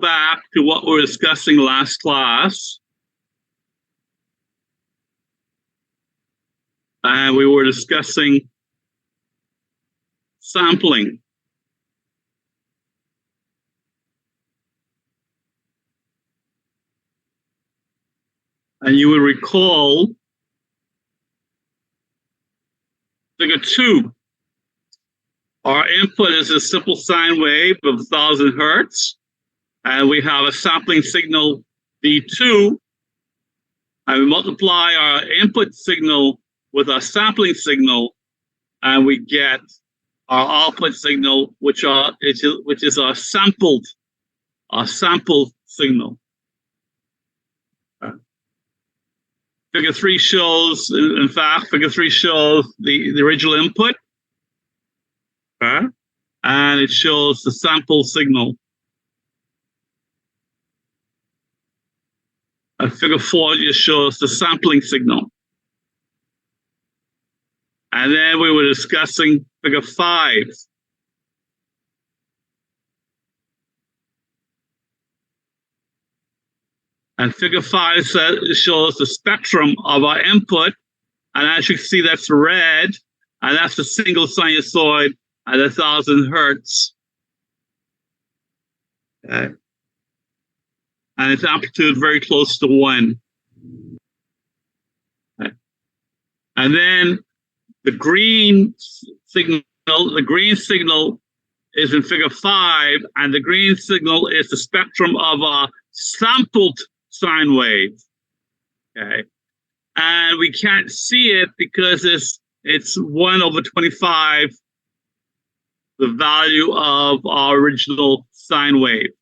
back to what we were discussing last class. And we were discussing sampling. And you will recall figure 2. Our input is a simple sine wave of 1,000 hertz. And we have a sampling signal V2. And we multiply our input signal with our sampling signal, and we get our output signal, which is our sample signal. Figure 3 shows, in fact, figure 3 shows the original input, and it shows the sample signal. And figure 4 just shows the sampling signal. And then we were discussing figure 5. And figure 5 shows the spectrum of our input. And as you can see, that's red. And that's the single sinusoid at 1,000 hertz. Okay. And its amplitude very close to 1. Okay. And then the green signal is in figure 5, and the green signal is the spectrum of a sampled sine wave. Okay, and we can't see it because it's 1/25 the value of our original sine wave.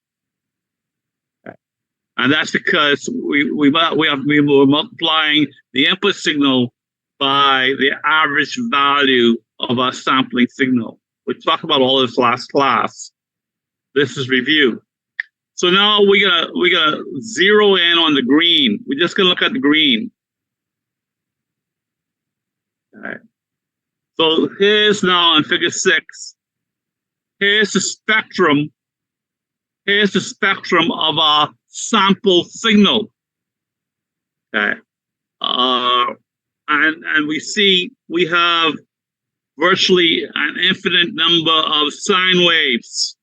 Okay. And that's because we were multiplying the input signal by the average value of our sampling signal. We talked about all this last class. This is review. So now we're gonna zero in on the green. We're just gonna look at the green. All right. So here's now in figure 6. Here's the spectrum. Here's the spectrum of our sample signal. Okay. And we see we have virtually an infinite number of sine waves.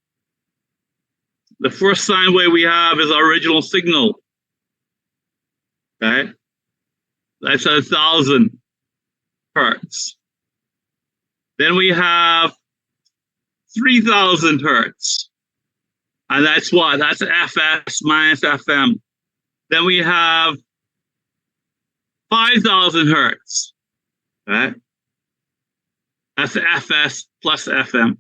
The first sine wave we have is our original signal. Okay, that's 1,000 hertz. Then we have 3,000 hertz, and that's what? That's Fs minus Fm. Then we have 5,000 hertz. Right? That's Fs plus Fm.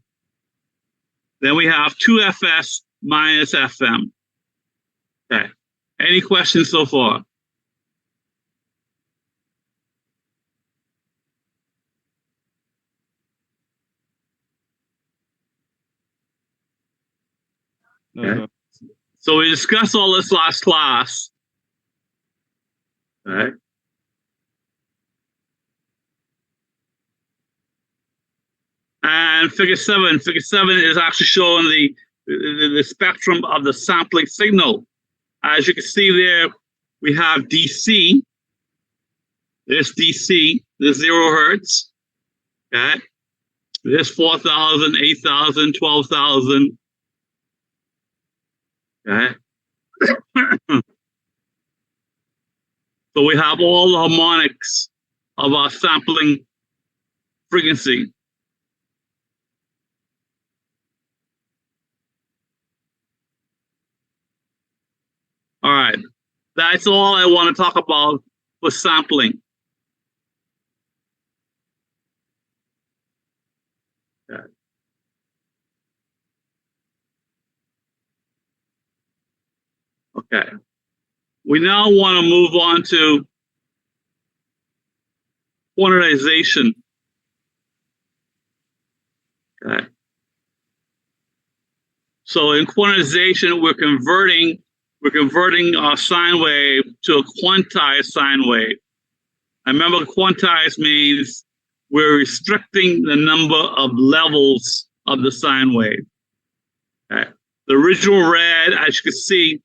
Then we have 2Fs minus Fm. Okay. Any questions so far? Okay. So we discussed all this last class. All right. And figure 7 is actually showing the spectrum of the sampling signal. As you can see there, we have DC. There's DC, there's 0 hertz. Okay. There's 4,000, 8,000, 12,000. Okay. So we have all the harmonics of our sampling frequency. All right, that's all I want to talk about for sampling. Okay. Okay. We now want to move on to quantization. Okay. So in quantization, we're converting our sine wave to a quantized sine wave. And remember, quantized means we're restricting the number of levels of the sine wave. Okay. The original red, as you can see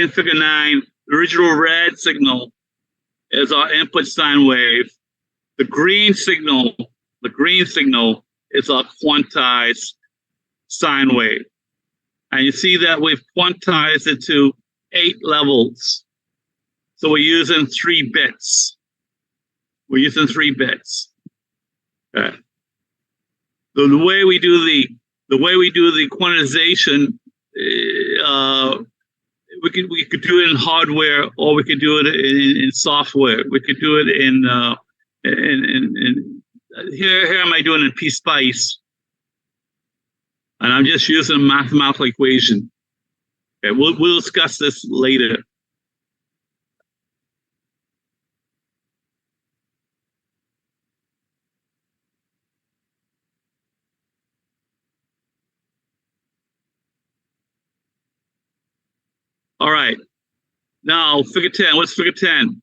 in figure 9, the original red signal is our input sine wave. The green signal is our quantized sine wave. And you see that we've quantized it to 8 levels. So we're using 3 bits. Okay. So the way we do the quantization, we could do it in hardware, or we could do it in software. We could do it in here am I doing in PSpice, and I'm just using a mathematical equation. Okay, we'll discuss this later. All right. Now, figure 10. What's figure 10?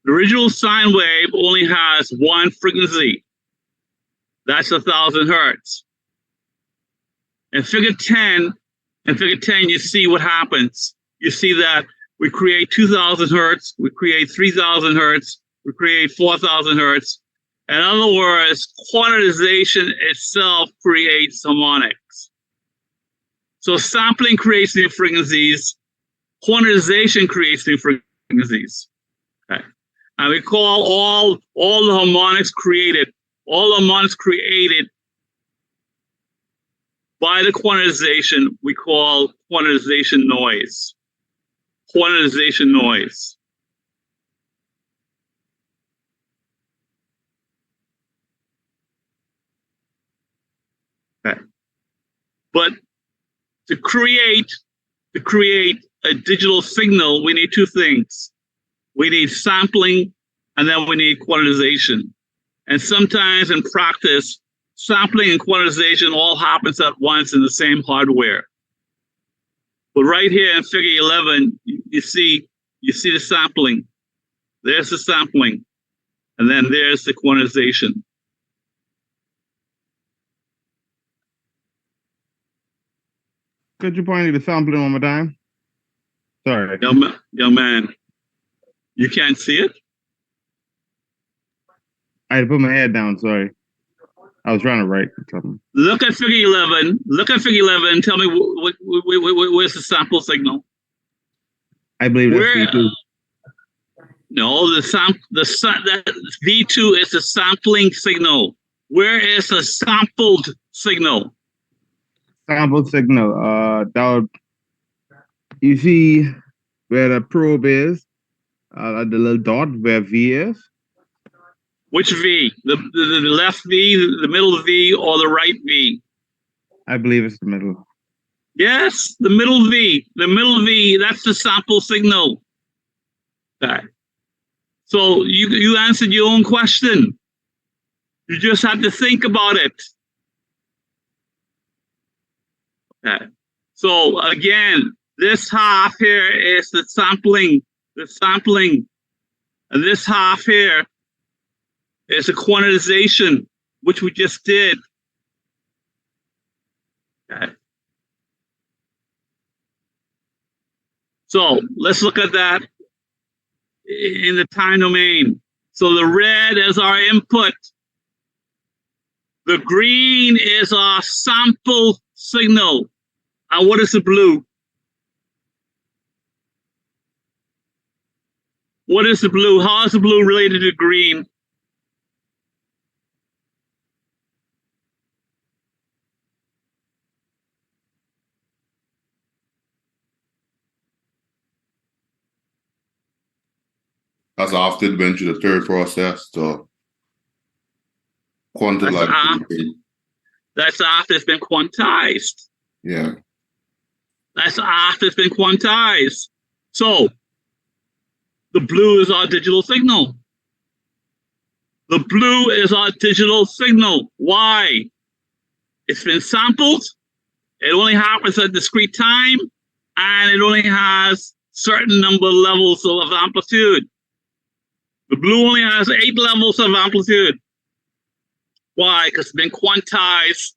The original sine wave only has one frequency. That's 1,000 hertz. In figure 10, you see what happens. You see that we create 2,000 hertz, we create 3,000 hertz, we create 4,000 hertz. In other words, quantization itself creates harmonics. So sampling creates new frequencies, quantization creates new frequencies. Okay. And we call all the harmonics created by the quantization, we call quantization noise. Quantization noise. Okay. But to create a digital signal, we need 2 things. We need sampling, and then we need quantization. And sometimes in practice, sampling and quantization all happens at once in the same hardware. But right here in figure 11, you see the sampling. There's the sampling, and then there's the quantization. Could you point to the sampling one more time? Sorry. Young man, you can't see it? I had to put my head down, sorry. I was trying to write something. Look at figure 11. Tell me where's the sample signal? I believe that's V2. No, that V2 is the sampling signal. Where is the sampled signal? Sample signal. You see where the probe is, the little dot where V is. Which V? The left V, the middle V, or the right V? I believe it's the middle. Yes, the middle V. The middle V, that's the sample signal. Okay. So you answered your own question. You just had to think about it. Okay. So again, this half here is the sampling, and this half here is a quantization, which we just did. Okay. So let's look at that in the time domain. So the red is our input. The green is our sample signal. And what is the blue? What is the blue? How is the blue related to green? That's after it went through the third process to quantize. That's after it's been quantized. Yeah. That's after it's been quantized. So the blue is our digital signal. The blue is our digital signal. Why? It's been sampled. It only happens at discrete time, and it only has certain number of levels of amplitude. The blue only has 8 levels of amplitude. Why? Because it's been quantized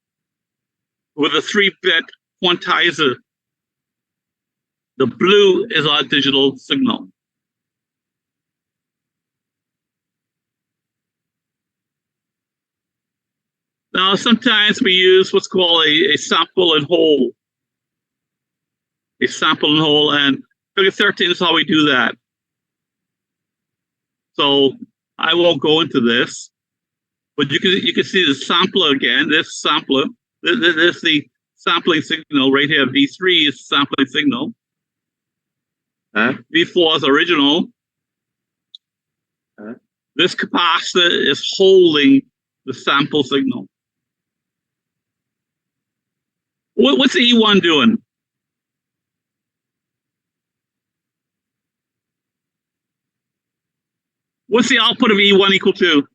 with a 3-bit quantizer. The blue is our digital signal. Now, sometimes we use what's called a sample and hold. A sample and hold, and figure 13 is how we do that. So I won't go into this, but you can see the sampler again. This sampler, this is the sampling signal right here. V3 is sampling signal. V4 is original. This capacitor is holding the sample signal. What's the E1 doing? What's the output of E1 equal to?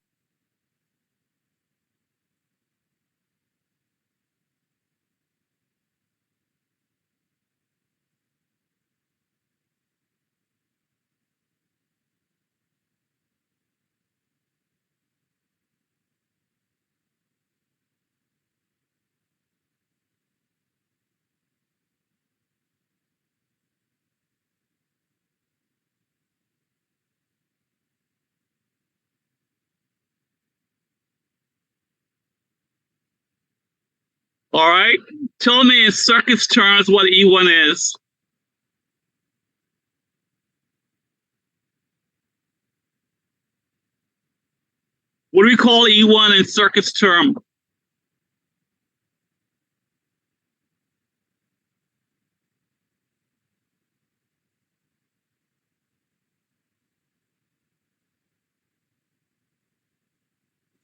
All right, tell me in circuits terms what E1 is. What do we call E1 in circuits term?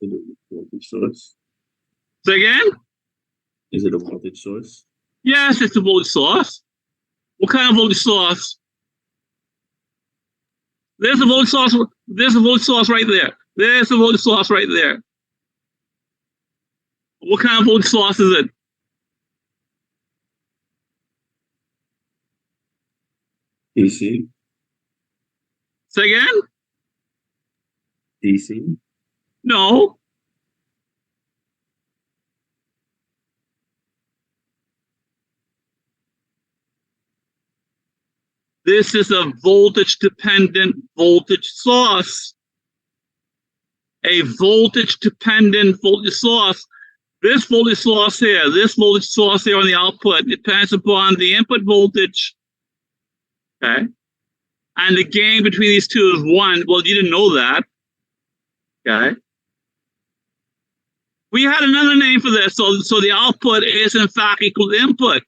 Voltage source. Say again? Is it a voltage source? Yes, it's a voltage source. What kind of voltage source? There's a voltage source. There's a voltage source right there. There's a voltage source right there. What kind of voltage source is it? DC. Say again? DC. No. This is a voltage-dependent voltage source. A voltage-dependent voltage source. This voltage source here on the output depends upon the input voltage. Okay. And the gain between these two is 1. Well, you didn't know that. Okay. We had another name for this. So the output is in fact equal to input.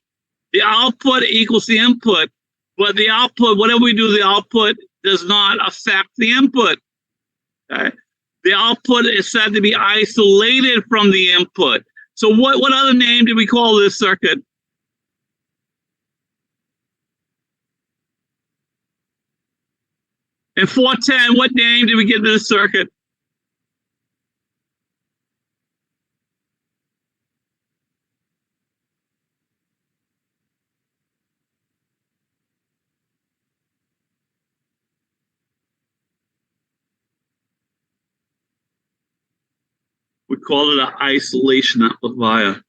The output equals the input, but the output, whatever we do, the output does not affect the input. Okay. The output is said to be isolated from the input. So what other name did we call this circuit? In 410, what name did we give to this circuit? We call it an isolation amplifier.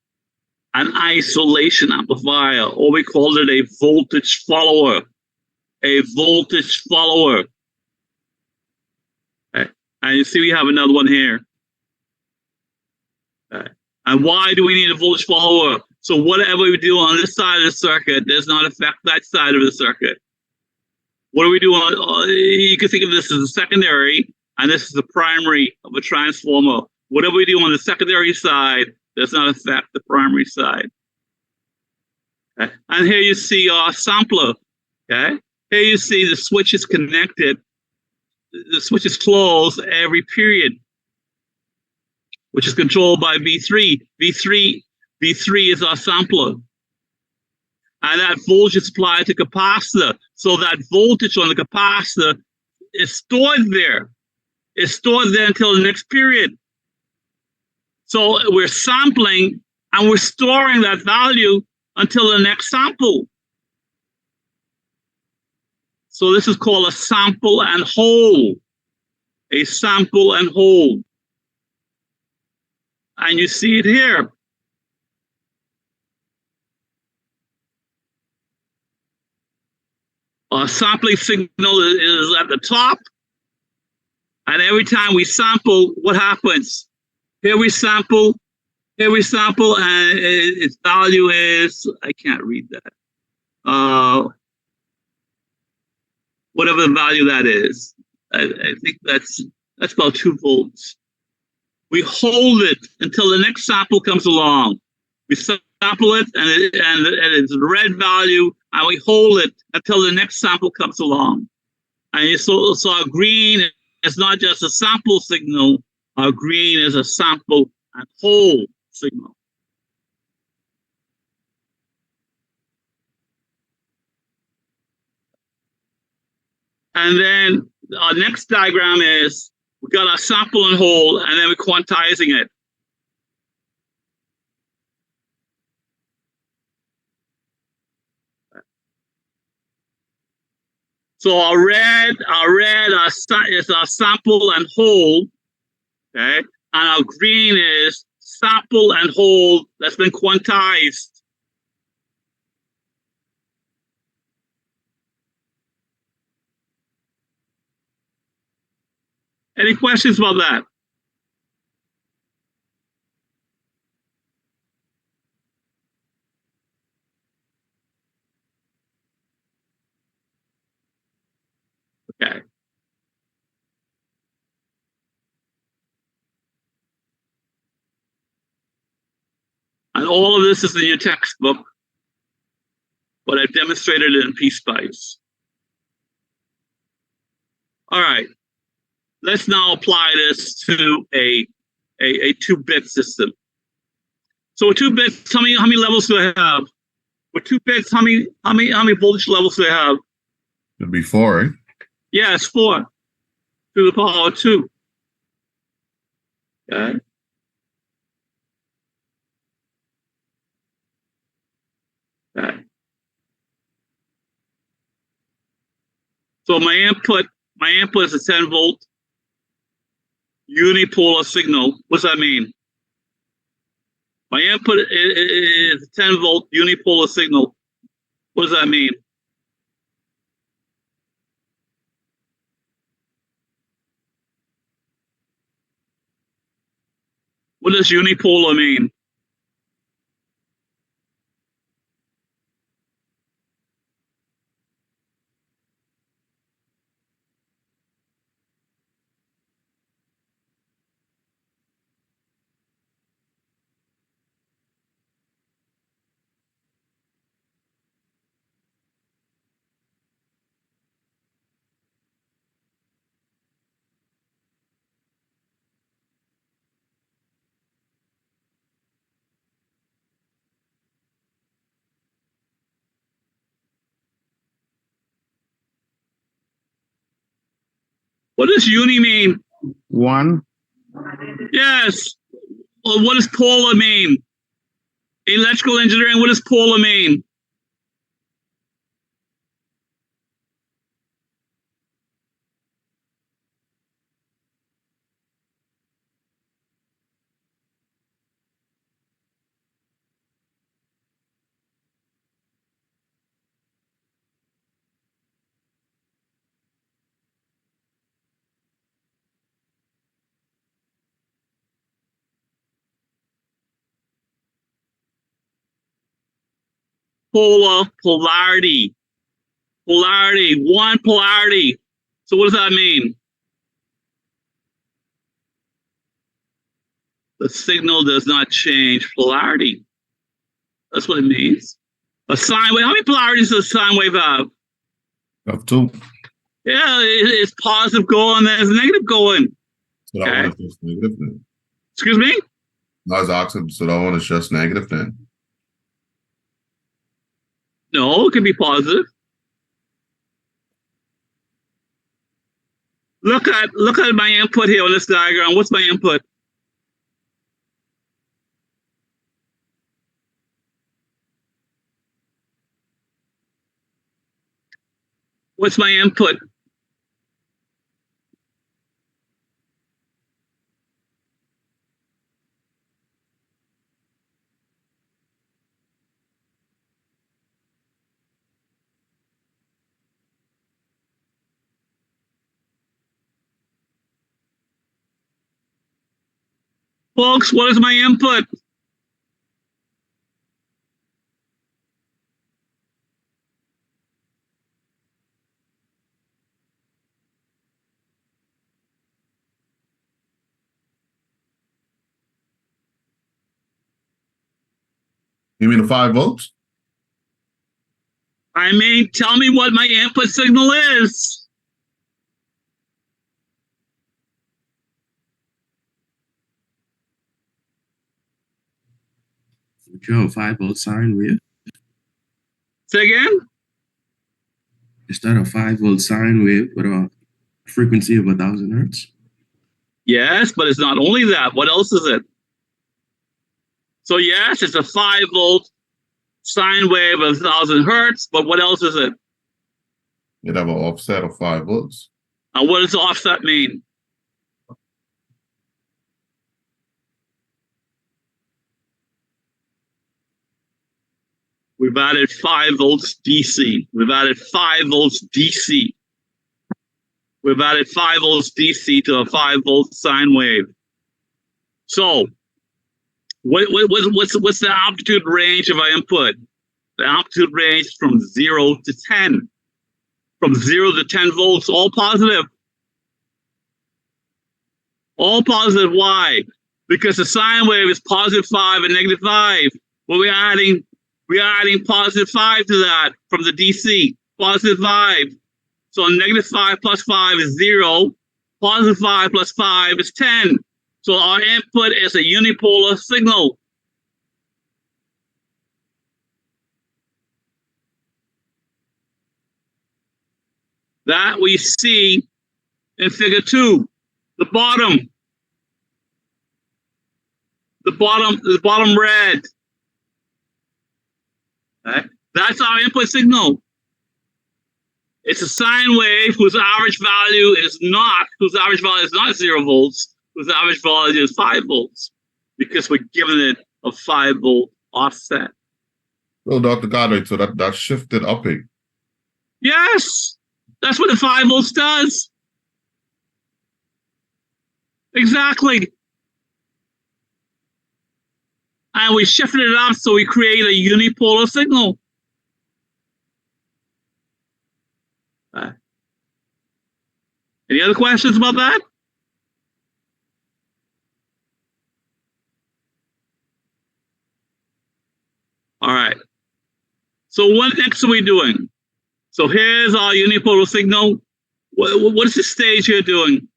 An isolation amplifier, or we call it a voltage follower. A voltage follower. Okay. And you see we have another one here. Okay. And why do we need a voltage follower? So whatever we do on this side of the circuit does not affect that side of the circuit. What do we do on, you can think of this as a secondary, and this is the primary of a transformer. Whatever we do on the secondary side does not affect the primary side. Okay. And here you see our sampler. Okay. Here you see the switch is connected. The switch is closed every period, which is controlled by V3. V3 is our sampler. And that voltage is applied to capacitor. So that voltage on the capacitor is stored there. It's stored there until the next period. So we're sampling and we're storing that value until the next sample. So this is called a sample and hold. A sample and hold. And you see it here. Our sampling signal is at the top. And every time we sample, what happens? Here we sample, and its value is, I can't read that. Whatever the value that is. I think that's about 2 volts. We hold it until the next sample comes along. We sample it and it's a red value, and we hold it until the next sample comes along. And you saw green is not just a sample signal, green is a sample and hold signal. And then our next diagram is we got our sample and hold, and then we're quantizing it. So our red is our sample and hold, okay, and our green is sample and hold that's been quantized. Any questions about that? Okay. And all of this is in your textbook, but I've demonstrated it in PSpice. All right. Let's now apply this to a 2-bit system. So with 2 bits, how many levels do I have? With 2 bits, how many voltage levels do I have? It'd be 4, right? Yeah, it's 4 to the power of 2. Okay. Okay. So my input is a 10 volt unipolar signal. What's that mean? My input is a 10 volt unipolar signal. What does that mean? What does unipolar mean? What does uni mean? 1. Yes. Well, what does polar mean? Electrical engineering, what does polar mean? Polarity. One polarity. So what does that mean? The signal does not change polarity. That's what it means. A sine wave. How many polarities does a sine wave have? Up 2. Yeah, it's positive going, there's negative going. So that one is just negative then. Excuse me? That's oxide, so that one is just negative then. No, it can be positive. Look at my input here on this diagram. What's my input? What's my input? Folks, what is my input? You mean the 5 volts? I mean, tell me what my input signal is. Joe, 5-volt sine wave. Say again? Is that a 5-volt sine wave with a frequency of 1,000 hertz? Yes, but it's not only that. What else is it? So yes, it's a 5-volt sine wave of 1,000 hertz, but what else is it? You'd have an offset of 5 volts. And what does offset mean? We've added 5 volts DC. We've added 5 volts DC. We've added 5 volts DC to a 5-volt sine wave. So, what's the amplitude range of our input? The amplitude range from 0 to 10. From 0 to 10 volts, all positive. All positive. Why? Because the sine wave is positive 5 and negative 5. Well, we're adding positive 5 to that from the DC. Positive 5. So negative 5 plus 5 is 0. Positive 5 plus 5 is 10. So our input is a unipolar signal. That we see in figure 2. The bottom red. Okay. That's our input signal. It's a sine wave whose average value is not 0 volts, whose average value is 5 volts, because we're giving it a 5-volt offset. Well, Dr. Goddard, so that shifted upping. Yes, that's what the 5 volts does. Exactly. And we shifted it up so we create a unipolar signal. Any other questions about that? All right. So what next are we doing? So here's our unipolar signal. What is the stage here doing?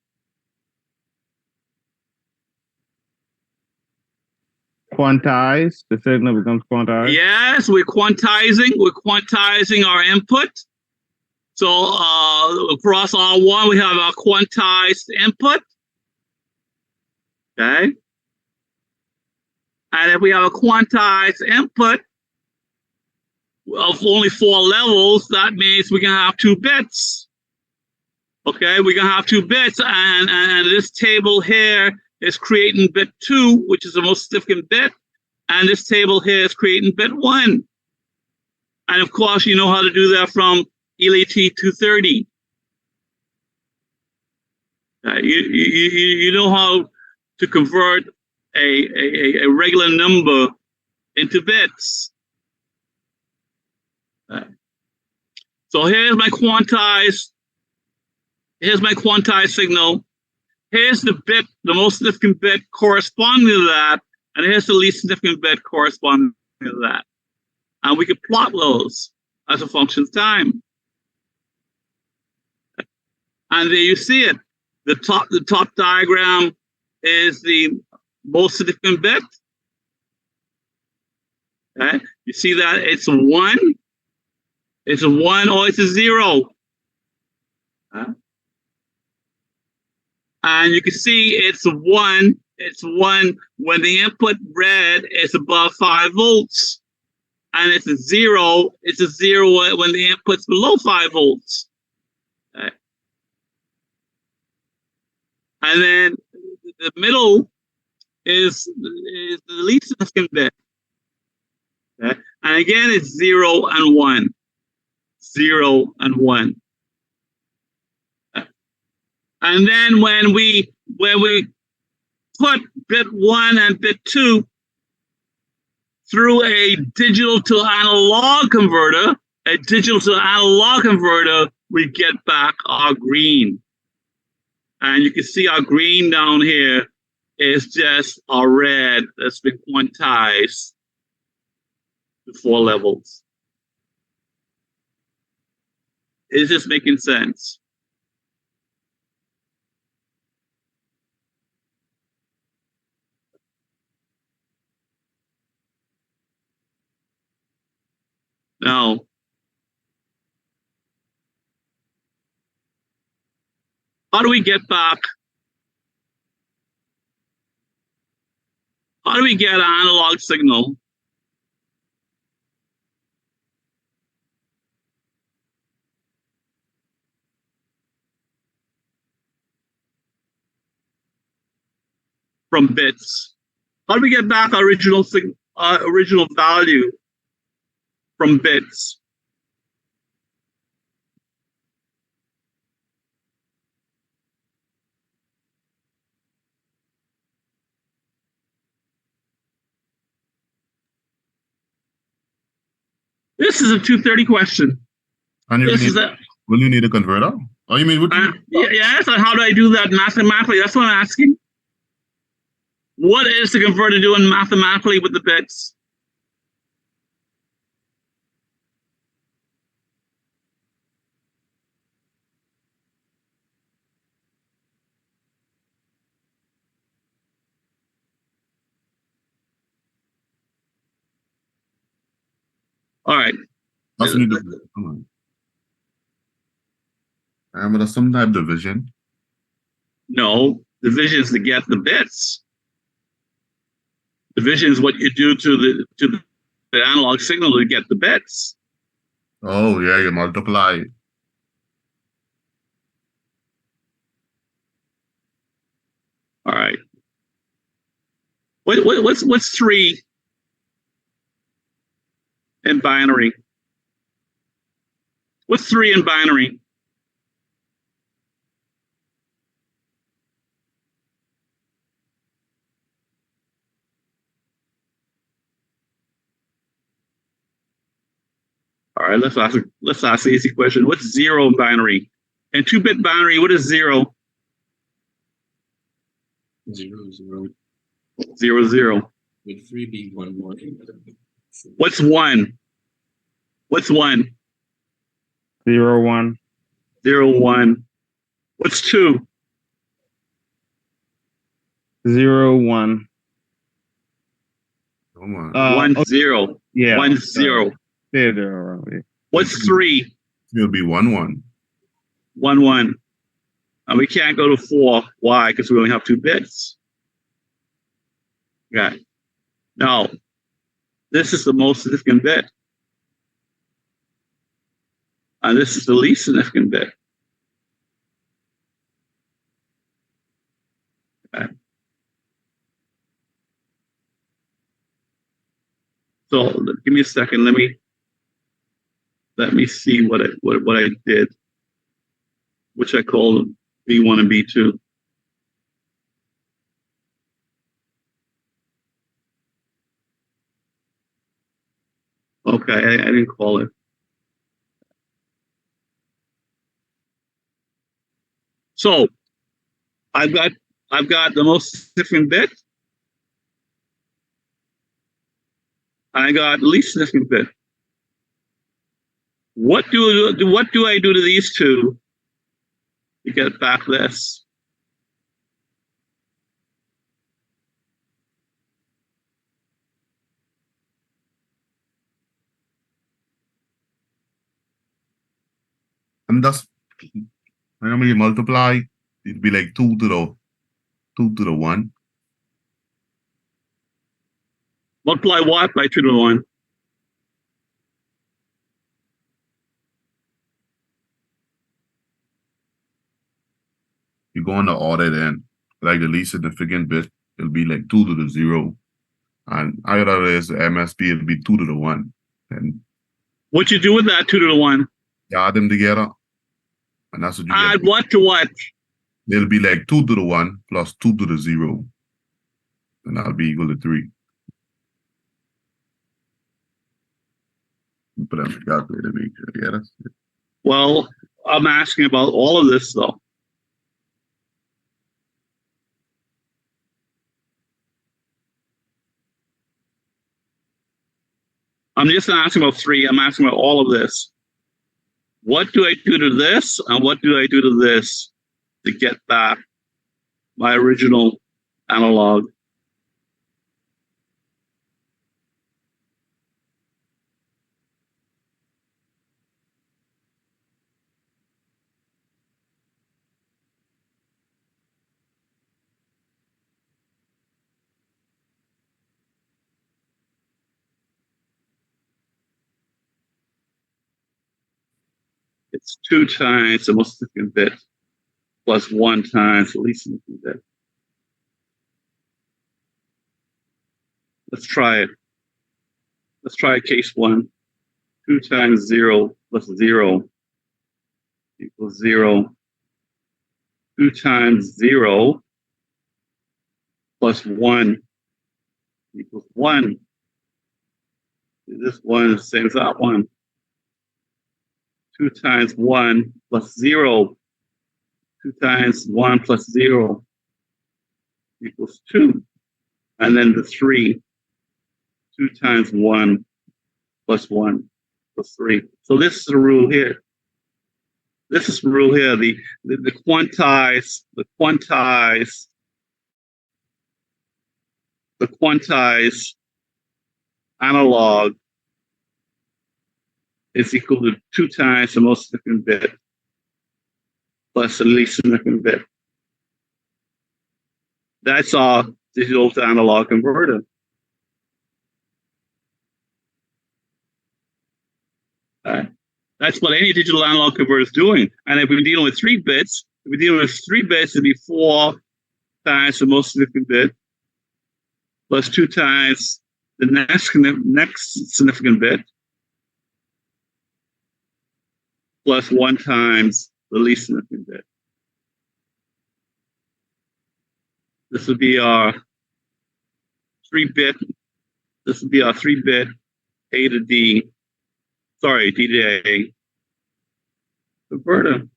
Quantize. The signal becomes quantized. Yes, we're quantizing. We're quantizing our input. So across R1, we have our quantized input. Okay. And if we have a quantized input of only 4 levels, that means we're going to have 2 bits. Okay, we're going to have 2 bits. And this table here is creating bit 2, which is the most significant bit. And this table here is creating bit 1. And of course, you know how to do that from ELAT 230. You know how to convert a regular number into bits. So here's my quantized signal. Here's the bit, the most significant bit corresponding to that, and here's the least significant bit corresponding to that. And we can plot those as a function of time. And there you see it. The top diagram is the most significant bit. Okay, you see that it's a 1. It's a 1 or it's a 0. And you can see it's a 1. It's 1 when the input red is above 5 volts. And it's a 0. It's a 0 when the input's below 5 volts. Okay. And then the middle is the least significant bit. Okay. And again, it's 0 and 1. 0 and 1. And then when we put bit 1 and bit 2 through a digital to analog converter, we get back our green. And you can see our green down here is just our red that's been quantized to 4 levels. Is this making sense? Now, how do we get back? How do we get an analog signal from bits? How do we get back our original value from bits? This is a 230 question. And will you need a converter? Oh, you mean? Yes, and how do I do that mathematically? That's what I'm asking. What is the converter doing mathematically with the bits? All right. That's need to, come on. But there's some type of division. No, division is to get the bits. Division is what you do to the analog signal to get the bits. Oh yeah, you multiply. All right. What's 3 in binary? What's 3 in binary? All right, let's ask the easy question. What's 0 in binary? In 2-bit binary, what is 0? 0, 0. 0, 0. Would 3 be 1, 1? What's 1? What's 1? 0, 1. 0, 1. What's 2? 0, 1. Come on. 1, 0. Yeah. 1, 0. Yeah. What's 3? It'll be 1, 1. 1, 1. And we can't go to 4. Why? Because we only have 2 bits. Okay. Now, this is the most significant bit. And this is the least significant bit. Okay. So give me a second. Let me see what I did, which I called B1 and B2. Okay, I didn't call it. So I've got the most significant bit. I got the least significant bit. What do I do to these two to get back this? And that's when you multiply, it'd be like 2 to the 1. Multiply what by 2 to the 1? You go on the order then, like the least significant bit, it'll be like 2 to the 0. And either is the MSB, it'll be 2 to the 1. And what you do with that 2 to the 1? you add them together. And that's what you add get. what to what? It'll be like 2 to the 1 plus 2 to the 0. and that'll be equal to 3. Put on the calculator to make sure. Yeah, that's it. Well, I'm asking about all of this though. I'm just not asking about 3. I'm asking about all of this. What do I do to this, and what do I do to this to get back my original analog? It's 2 times the most significant bit plus 1 times the least significant bit. Let's try it. Let's try case 1. 2 times 0 plus 0 equals 0. 2 times 0 plus 1 equals 1. This one is the same as that one. 2 times 1 plus 0. 2 times 1 plus 0 equals 2. And then the 3. 2 times 1 plus 1 plus 3. So this is the rule here. This is the rule here. The quantized analog is equal to 2 times the most significant bit plus the least significant bit. That's our digital to analog converter. That's what any digital analog converter is doing. And if we're dealing with 3 bits, it'd be 4 times the most significant bit plus 2 times the next significant bit plus 1 times the least significant bit. This would be our 3-bit. This would be our 3-bit A to D. Sorry, D to A converter.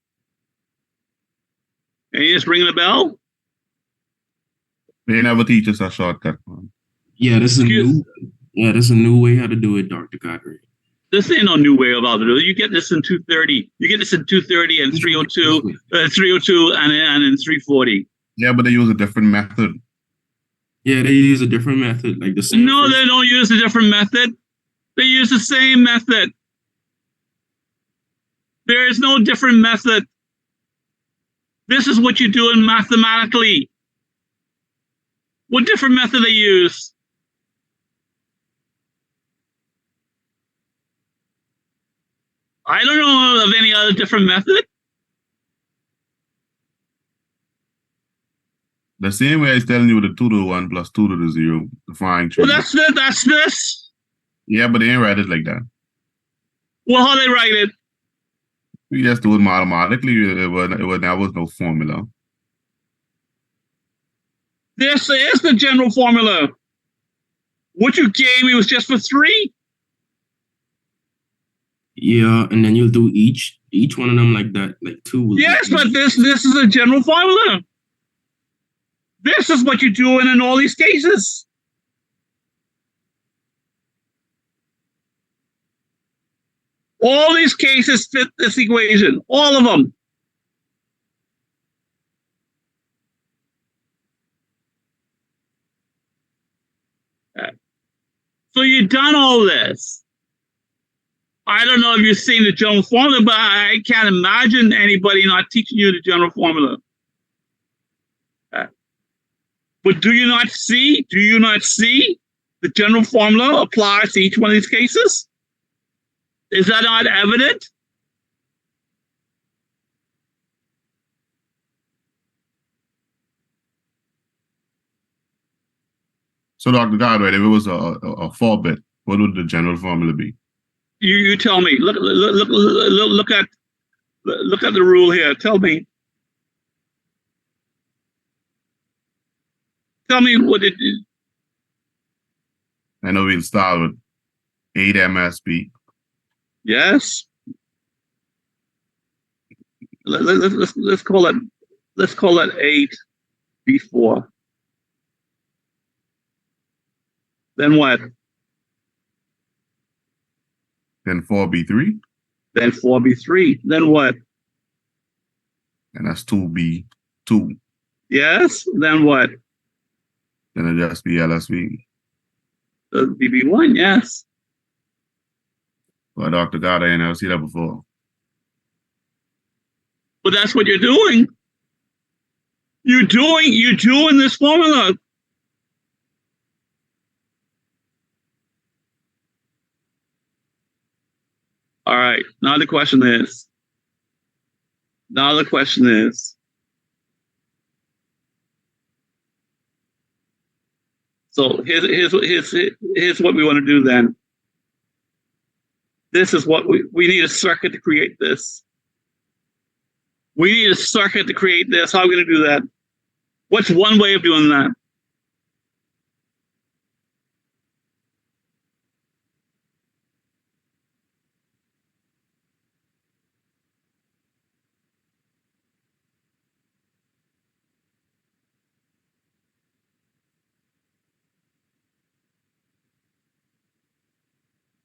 And you just ringing a bell? They never teach us a shortcut, man. Yeah, this is a new way how to do it, Dr. Godfrey. This ain't no new way about it. You get this in 230. You get this in 230 and 302, 302 and in 340. Yeah, but they use a different method. Yeah, they use a different method, like the same. No, they don't use a different method. They use the same method. There is no different method. This is what you do in mathematically. What different method they use? I don't know of any other different method. The same way it's telling you the 2 to the 1 plus 2 to the 0, the fine tree. Well, that's this. Yeah, but they ain't write it like that. Well, how they write it? We just do it mathematically. There was no formula. This is the general formula. What you gave me was just for 3. Yeah, and then you'll do each one of them like that, like 2. Yes, but this is a general formula. This is what you're doing in all these cases. All these cases fit this equation, all of them. So you've done all this. I don't know if you've seen the general formula, but I can't imagine anybody not teaching you the general formula. But do you not see the general formula applies to each one of these cases? Is that not evident? So, Dr. Godwin, if it was a 4-bit, what would the general formula be? You tell me. Look at the rule here. Tell me what it is. I know we'll start with 8 MSP. Yes. Let's call it 8 B4. Then what? Then 4B3, Then 4B3. Then what? and that's 2B2. Yes. Then what? Then it'll just be LSB. BB1. Yes. Well, Dr. God, I ain't never seen that before. But that's what you're doing. You're doing this formula. All right. Now the question is. So here's what we want to do then. This is what we need a circuit to create this. We need a circuit to create this. How are we going to do that? What's one way of doing that?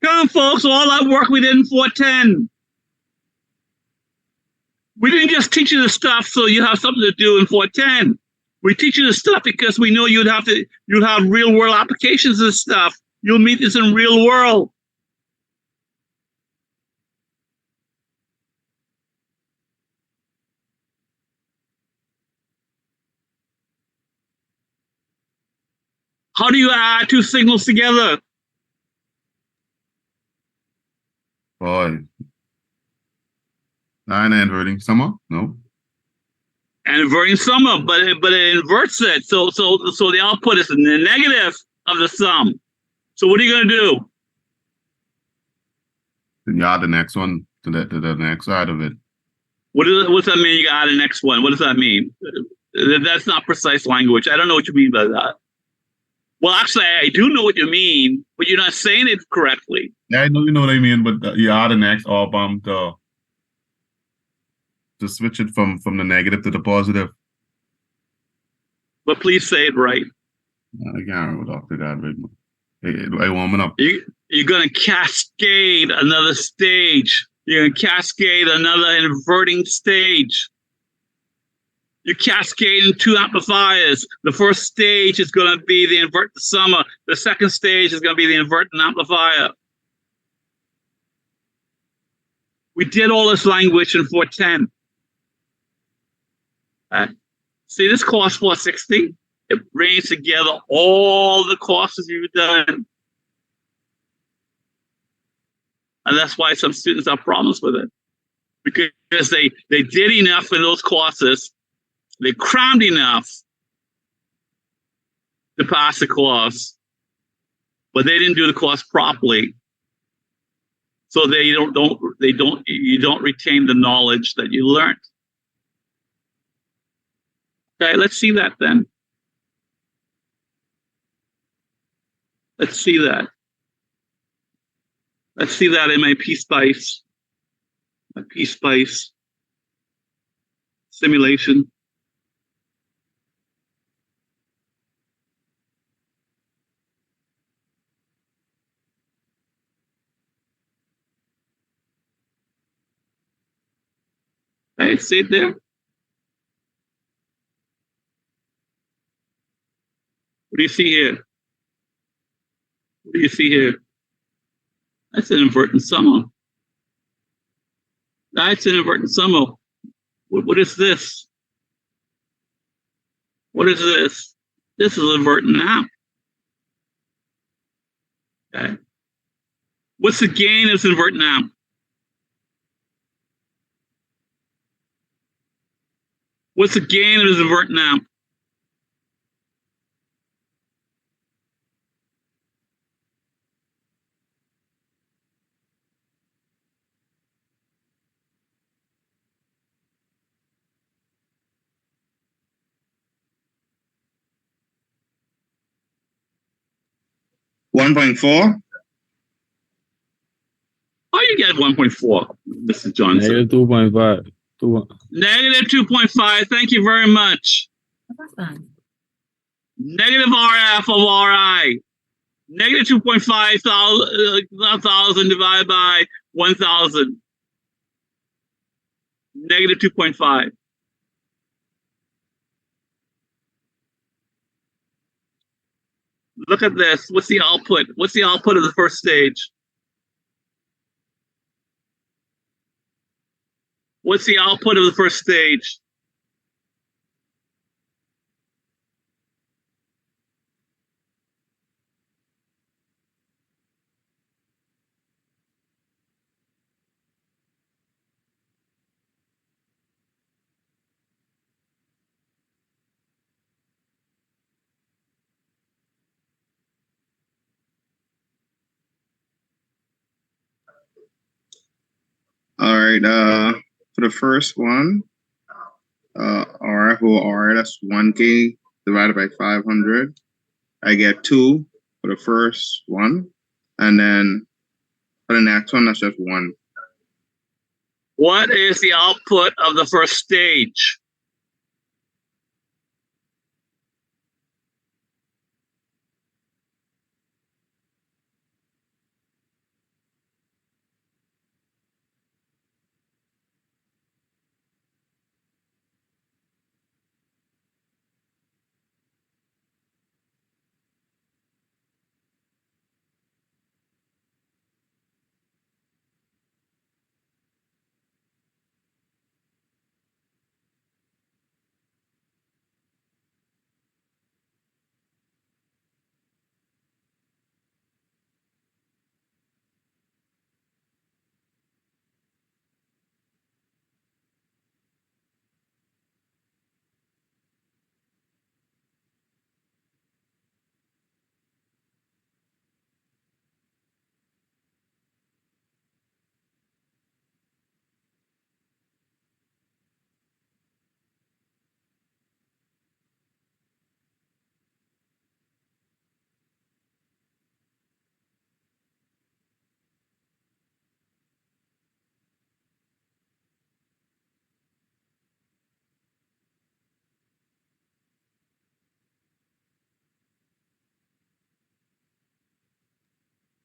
Come on, folks, all that work we did in 410. We didn't just teach you the stuff so you have something to do in 410. We teach you the stuff because we know you'd have real world applications of this stuff. You'll meet this in real world. How do you add two signals together? Boy. Nine inverting summer? No. And inverting sum, but it inverts it. So the output is the negative of the sum. So what are you going to do? Then you add the next one to the next side of it. What's that mean? You got the next one. What does that mean? That's not precise language. I don't know what you mean by that. Well, actually, I do know what you mean, but you're not saying it correctly. Yeah, I know you know what I mean, but you add the next op amp to switch it from the negative to the positive. But please say it right. I can't remember Dr. God right now. Hey, warming up. You're going to cascade another stage. You're going to cascade another inverting stage. You're cascading two amplifiers. The first stage is going to be the invert the summer. The second stage is going to be the inverting amplifier. We did all this language in 410. See this course 460? It brings together all the courses you've done. And that's why some students have problems with it. Because they did enough in those courses. They crammed enough to pass the course, but they didn't do the course properly. So you don't retain the knowledge that you learned. Okay, let's see that then. Let's see that. Let's see that in my PSpice. My PSpice simulation. Okay, see it there? What do you see here? What do you see here? That's an inverting summer. That's an inverting summer. What is this? What is this? This is inverting amp. Okay. What's the gain of this inverting amp? What's the gain of this inverting amp? 1.4. Oh, you get 1.4, Mr. Johnson. Negative 2.5. Negative 2.5. Thank you very much. Negative RF of RI. Negative 2.5 thousand divided by 1,000. Negative 2.5. Look at this. What's the output? What's the output of the first stage? What's the output of the first stage? All right. For the first one, R whole R, that's 1K divided by 500. I get 2 for the first one, and then for the next one, that's just 1. What is the output of the first stage?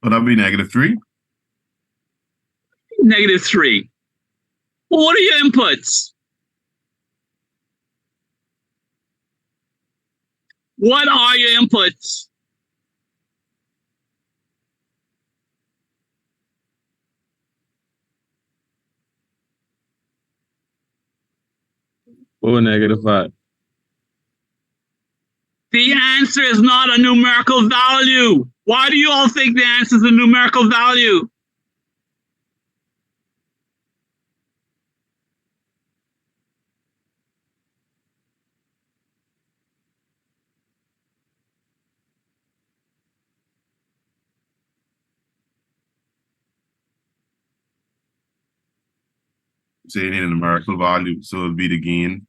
Would that be -3? Negative 3. Well, what are your inputs? What are your inputs? Or -5. The answer is not a numerical value. Why do you all think the answer is a numerical value? So you need a numerical value. So it'll be the gain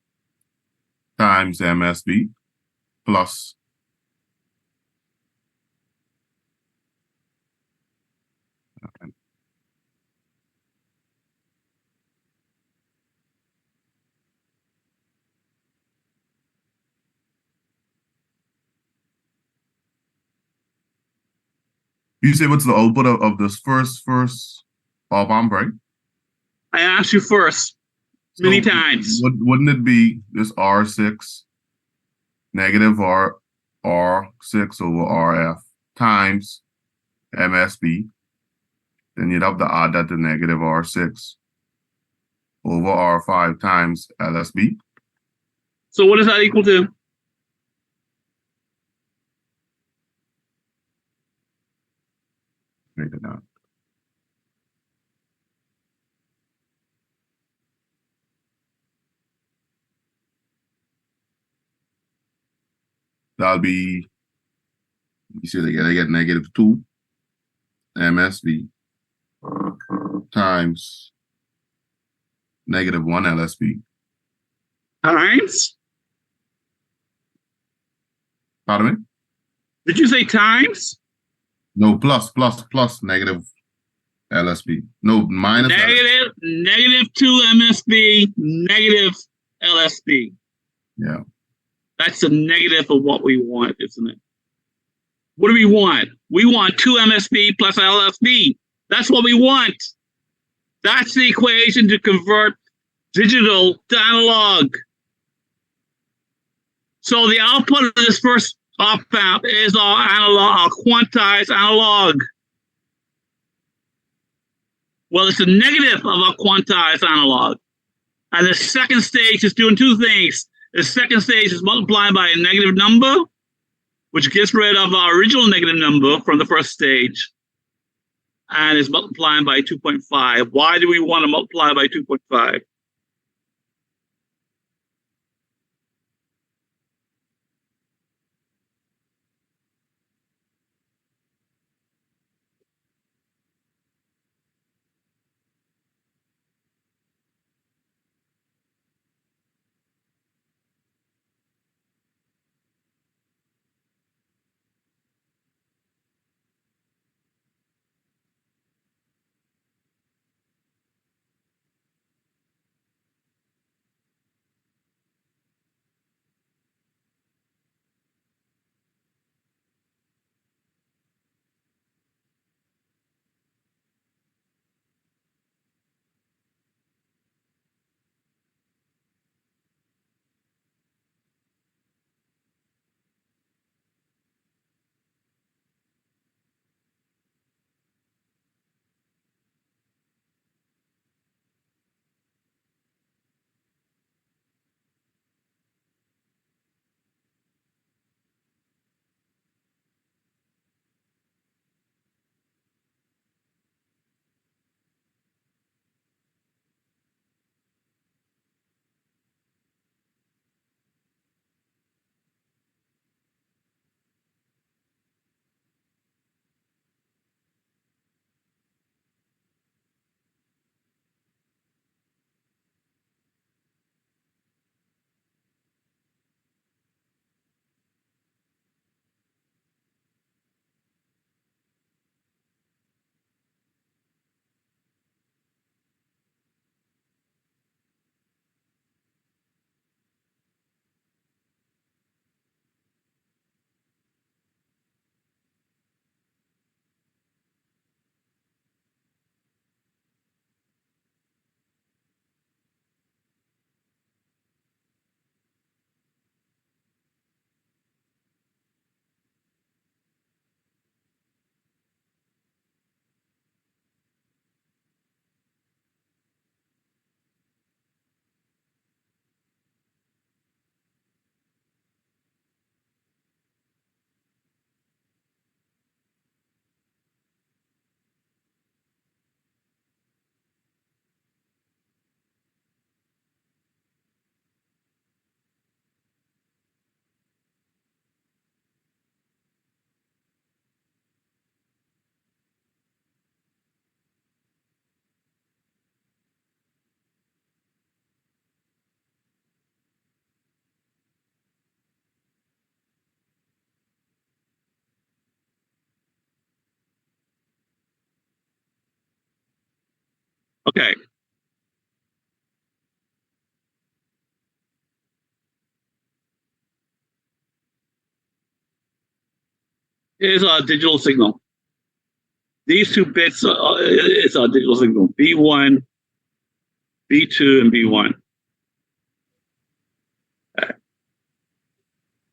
times MSB plus you say what's the output of this first op amp, right? I asked you first many So times. Wouldn't it be this R6 negative R6 over RF times MSB? Then you'd have to add that to negative R6 over R5 times LSB. So what does that equal to? Make it down. That'll be, you see, they get -2 MSB times -1 LSB. Times? Pardon me? Did you say times? No, plus negative LSB. No, minus LSB. Negative 2 MSB, negative LSB. Yeah. That's the negative of what we want, isn't it? What do we want? We want 2 MSB plus LSB. That's what we want. That's the equation to convert digital to analog. So the output of this first op-amp is our analog, our quantized analog. Well, it's the negative of our quantized analog. And the second stage is doing two things. The second stage is multiplying by a negative number, which gets rid of our original negative number from the first stage, and is multiplying by 2.5. Why do we want to multiply by 2.5? Okay. Here's our digital signal. These two bits is our digital signal, B1, B2, and B1.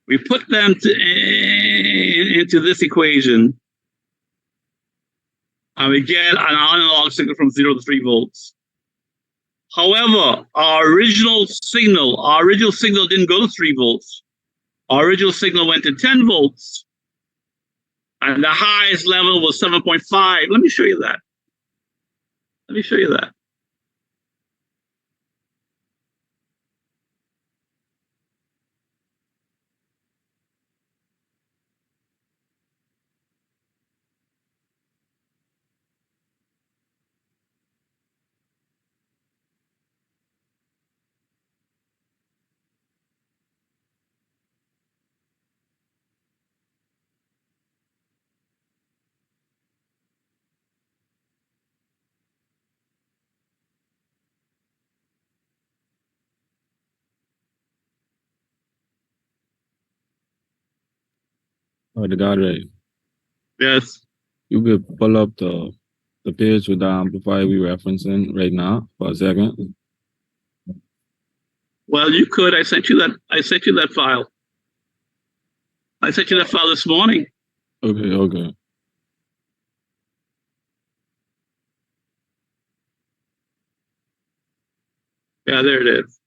We put them into this equation, and we get an analog signal from 0 to 3 volts. However, our original signal didn't go to 3 volts. Our original signal went to 10 volts, and the highest level was 7.5. Let me show you that. The Godray. Yes. You could pull up the page with the amplifier we referencing right now for a second. Well, you could. I sent you that. I sent you that file. I sent you that file this morning. Okay. Yeah, there it is.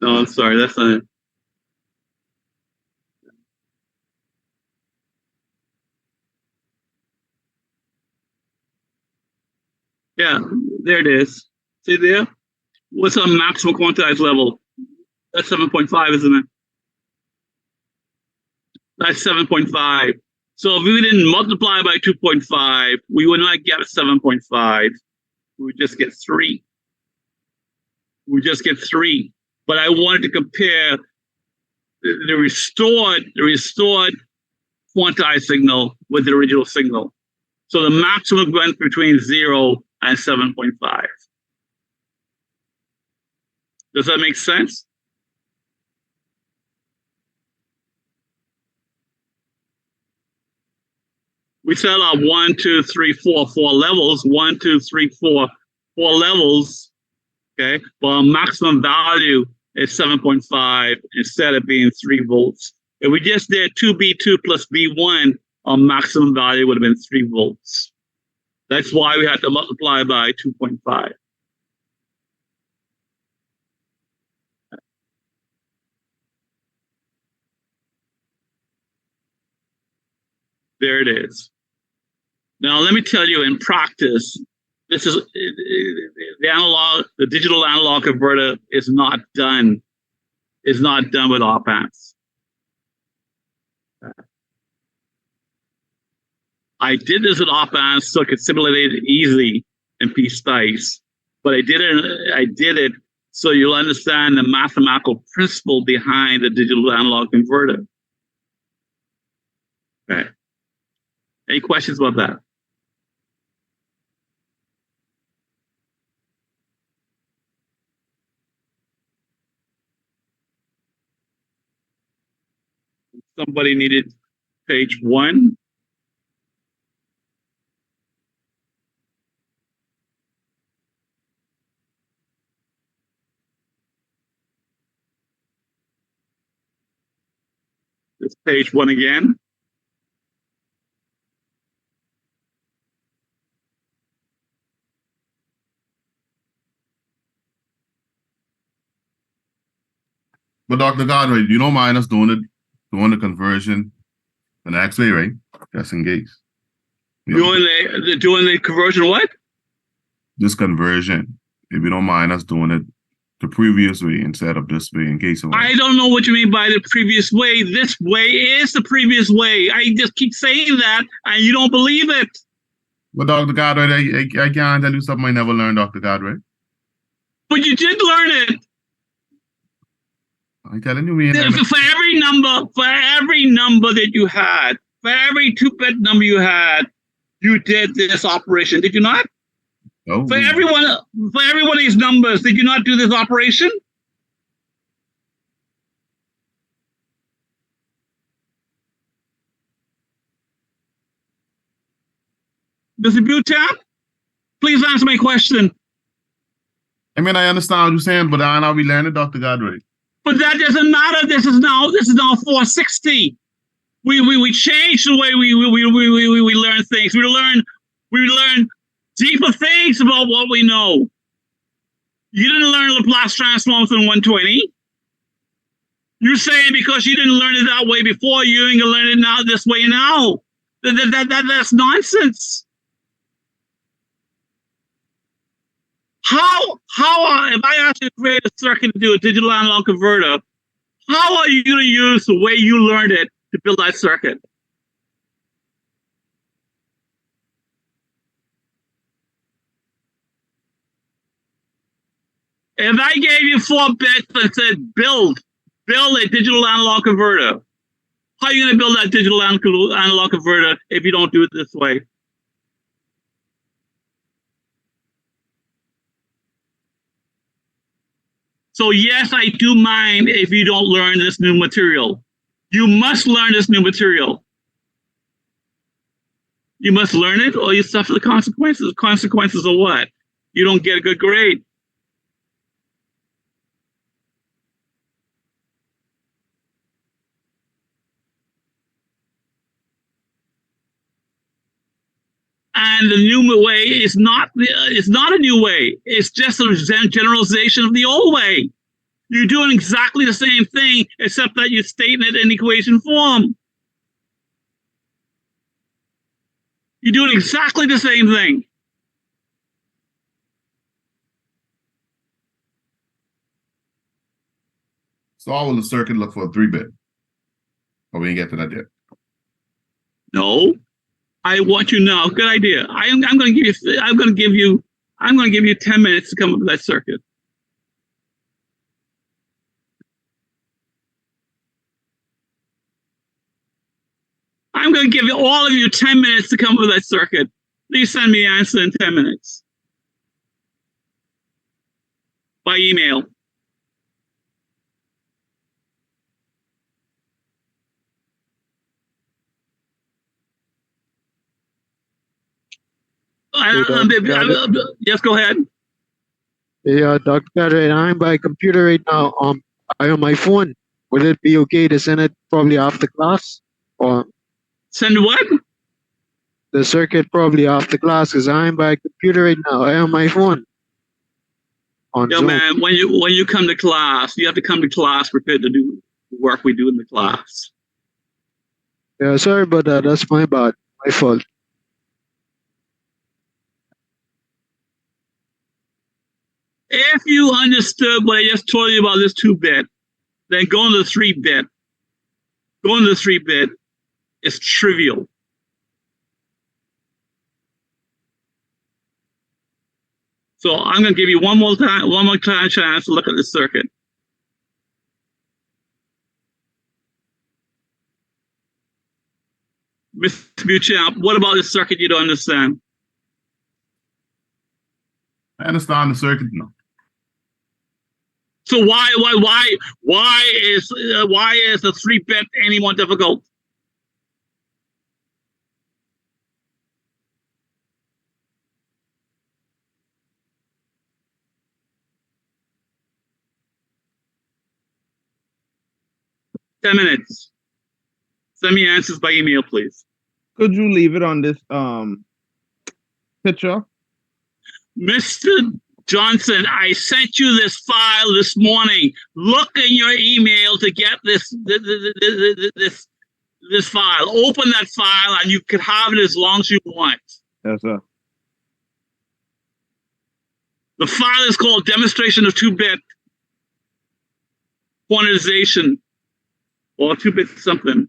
No, I'm sorry. That's not it. Yeah, there it is. See there? What's our maximum quantized level? That's 7.5, isn't it? That's 7.5. So if we didn't multiply by 2.5, we would not get 7.5. We would just get 3. We just get 3. But I wanted to compare the restored quantized signal with the original signal. So the maximum went between 0 and 7.5. Does that make sense? We set up 1, 2, 3, 4, 4 levels. 1, 2, 3, 4, 4 levels. Okay, but our maximum value is 7.5 instead of being 3 volts. If we just did 2B2 plus B1, our maximum value would have been 3 volts. That's why we had to multiply by 2.5. There it is. Now, let me tell you, in practice, this is the digital analog converter is not done with op amps. I did this with op amps so I could simulate it easily in PSpice, but I did it so you'll understand the mathematical principle behind the digital analog converter. Okay. Any questions about that? Somebody needed page 1. It's page 1 again. But Dr. Godwin, you don't mind us doing the conversion the next way, right? Just in case. Doing the conversion what? This conversion, if you don't mind us doing it the previous way instead of this way in case of I don't know what you mean by the previous way. This way is the previous way. I just keep saying that and you don't believe it. But Dr. Godwin, I can't tell you something I never learned, Dr. Godwin. But you did learn it. I'm telling you, we ain't For every number that you had, for every 2-bit number you had, you did this operation. Did you not? no, For every one of these numbers, did you not do this operation? Mr. Butab, please answer my question. I mean, I understand what you're saying, but I know we learned it, Dr. Godwin. But that doesn't matter. This is now 460. We changed the way we learn things. We learn deeper things about what we know. You didn't learn Laplace transforms in 120. You're saying because you didn't learn it that way before, you ain't gonna learn it now this way now. That's nonsense. How if I ask you to create a circuit to do a digital analog converter, how are you going to use the way you learned it to build that circuit? If I gave you 4 bits and said build a digital analog converter, how are you going to build that digital analog converter if you don't do it this way? So yes, I do mind if you don't learn this new material. You must learn this new material. You must learn it or you suffer the consequences. Consequences of what? You don't get a good grade. And the new way is not a new way. It's just a generalization of the old way. You're doing exactly the same thing, except that you're stating it in equation form. You're doing exactly the same thing. So how will the circuit look for a 3-bit? Or we didn't get to that yet. No, I want you now. Good idea. I'm going to give you 10 minutes to come up with that circuit. I'm going to give all of you 10 minutes to come up with that circuit. Please send me the answer in 10 minutes by email. Yes, go ahead. Yeah, Doctor, I'm by computer right now. I on my phone. Would it be okay to send it probably after class, or Send what? the circuit probably after class? Cause I'm by computer right now. I on my phone. On Yo, Zoom. man, when you come to class, you have to come to class prepared to do the work we do in the class. Yeah, sorry about that. That's my bad. My fault. If you understood what I just told you about this 2-bit, then go into the 3-bit. Go into the 3-bit. It's trivial. So I'm going to give you one more chance to look at the circuit. Mr. Buchamp, what about the circuit you don't understand? I understand the circuit now. So why is the 3-bit any more difficult? Ten minutes. Send me answers by email, please. Could you leave it on this picture? Mr. Johnson, I sent you this file this morning. Look in your email to get this file. Open that file and you can have it as long as you want. Yes, sir. The file is called Demonstration of 2-bit Quantization or 2-bit something.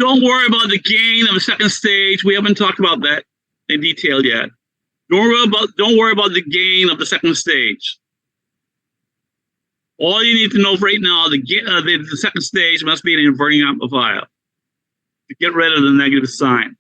Don't worry about the gain of the second stage. We haven't talked about that in detail yet. Don't worry about the gain of the second stage. All you need to know right now, the second stage must be an inverting amplifier to get rid of the negative sign.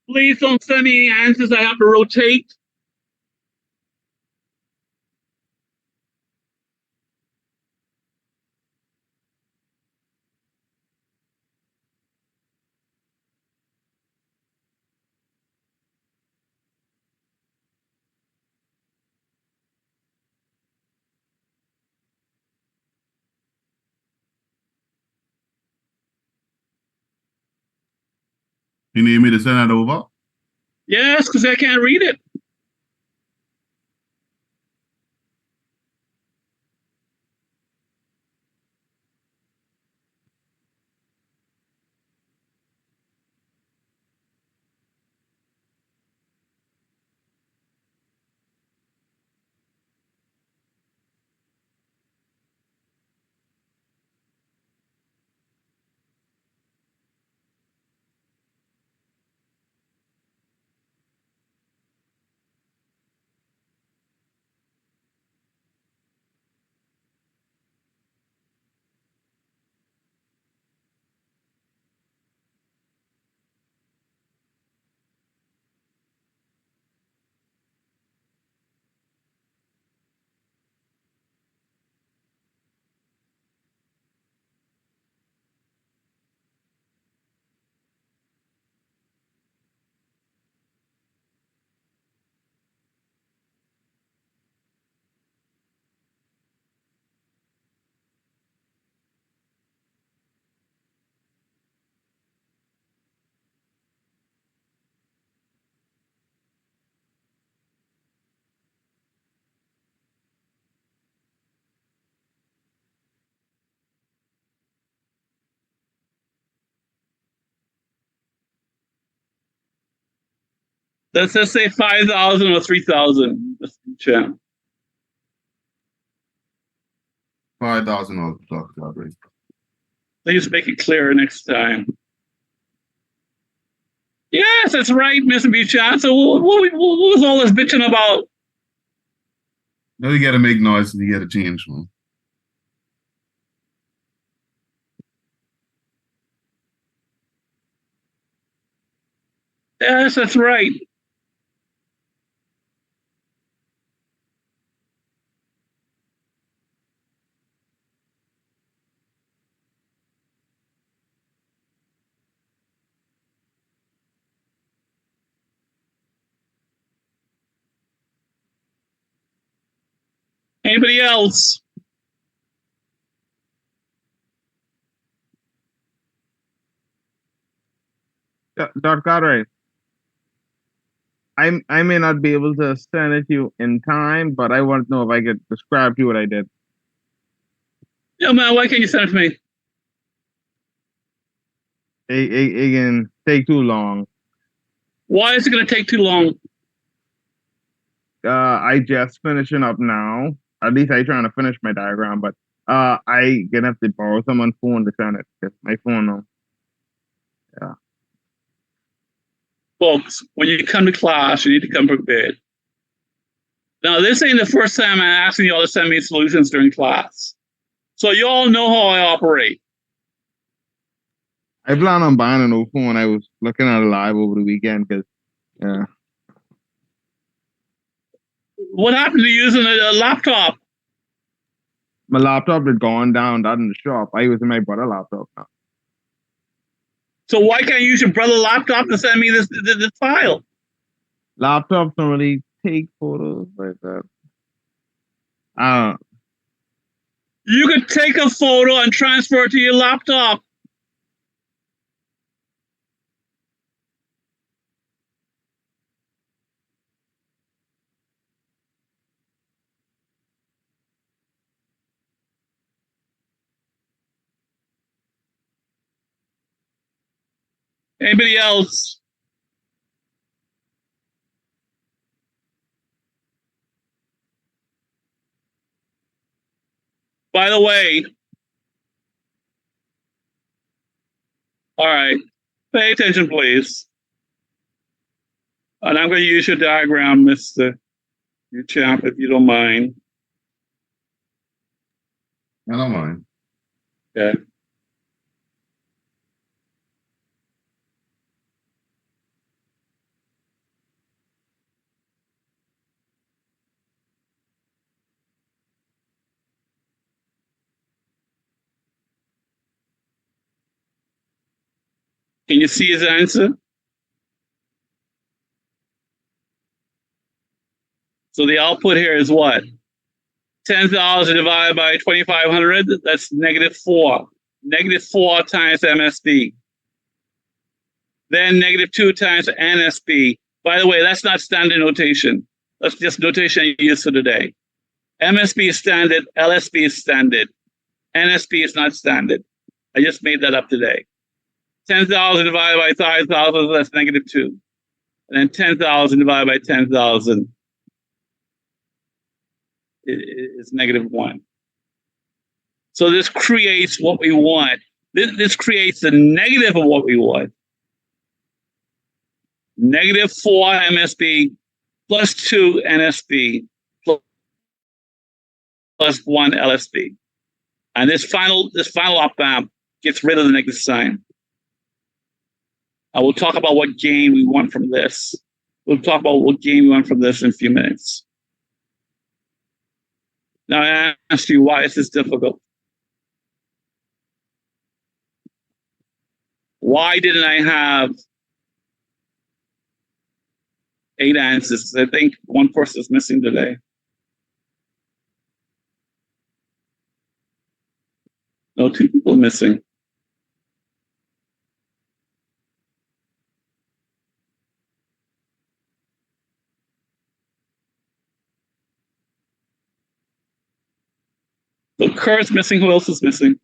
Please don't send me answers I have to rotate. You need me to send that over? Yes, because I can't read it. Let's just say 5,000 or 3,000. Channel. $5,000, Dr. Cartwright. Please make it clearer next time. Yes, that's right, Mr. Buchan. So what was all this bitching about? No, you gotta make noise and you gotta change, man. Yes, that's right. Anybody else? Dr. Cartwright, I may not be able to send it to you in time, but I want to know if I could describe to you what I did. No, man, why can't you send it to me? It can take too long. Why is it going to take too long? I just finishing up now. At least I trying to finish my diagram, but I gonna have to borrow someone's phone to send it. 'Cause my phone no. Folks, when you come to class, you need to come prepared. Now, this ain't the first time I'm asking y'all to send me solutions during class. So you all know how I operate. I plan on buying a new phone. I was looking at it live over the weekend because What happened to using a laptop? my laptop had gone down that in the shop. I using my brother laptop now. So why can't you use your brother's laptop to send me this file? Laptops don't really take photos like that. You could take a photo and transfer it to your laptop. Anybody else? By the way, all right, pay attention, please. And I'm going to use your diagram, Mr. Champ, if you don't mind. I don't mind. Okay. Can you see his answer? So the output here is what? $10,000 divided by 2,500, that's -4. -4 times MSB. Then -2 times NSB. By the way, that's not standard notation. That's just notation you use for today. MSB is standard, LSB is standard. NSB is not standard. I just made that up today. 10,000 divided by 5,000, that's -2. And then 10,000 divided by 10,000 is -1. So this creates what we want. This creates the negative of what we want. -4 MSB plus 2 NSB plus 1 LSB. And this final op-amp gets rid of the negative sign. I will talk about what gain we want from this. We'll talk about what gain we want from this in a few minutes. Now I ask you, why is this difficult? Why didn't I have 8 answers? I think one person is missing today. No, 2 people missing. So Kurt's missing. Who else is missing?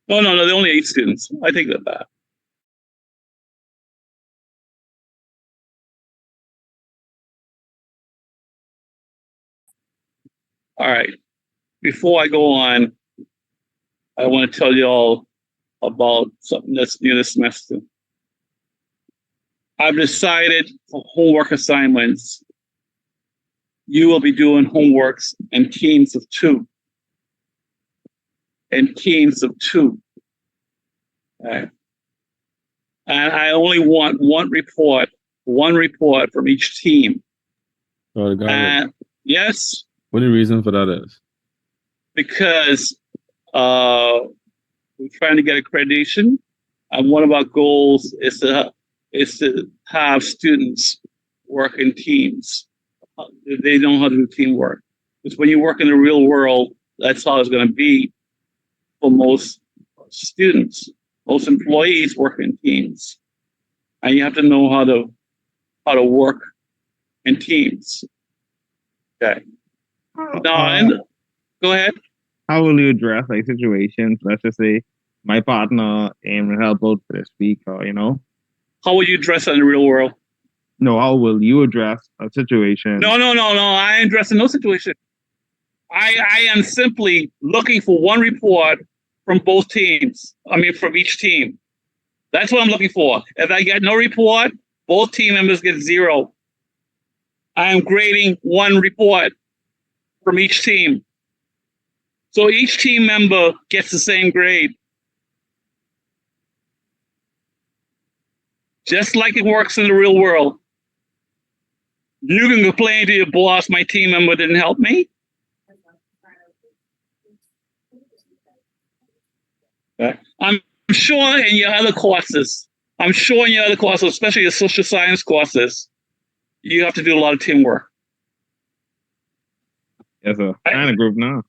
Oh, no, there are only 8 students. I take that back. All right. Before I go on, I want to tell you all about something that's new this semester. I've decided for homework assignments, you will be doing homeworks in teams of 2. In teams of 2. Okay. And I only want one report from each team. Brother Garrett, And yes, what the reason for that is? because we're trying to get accreditation, and one of our goals is to have students work in teams. They know how to do teamwork. Because when you work in the real world, that's how it's going to be for most students. Most employees work in teams, and you have to know how to work in teams. Okay. Now, go ahead. How will you address like situations? Let's just say my partner aimed to help out for this week, or How will you dress in the real world? no, how will you address a situation? No. I ain't dressing no situation. I am simply looking for one report from both teams. I mean, from each team. That's what I'm looking for. If I get no report, both team members get 0. I am grading one report from each team. So each team member gets the same grade. Just like it works in the real world. You can complain to your boss, my team member didn't help me. Okay. I'm sure in your other courses, especially your social science courses, you have to do a lot of teamwork. As a kind of group now.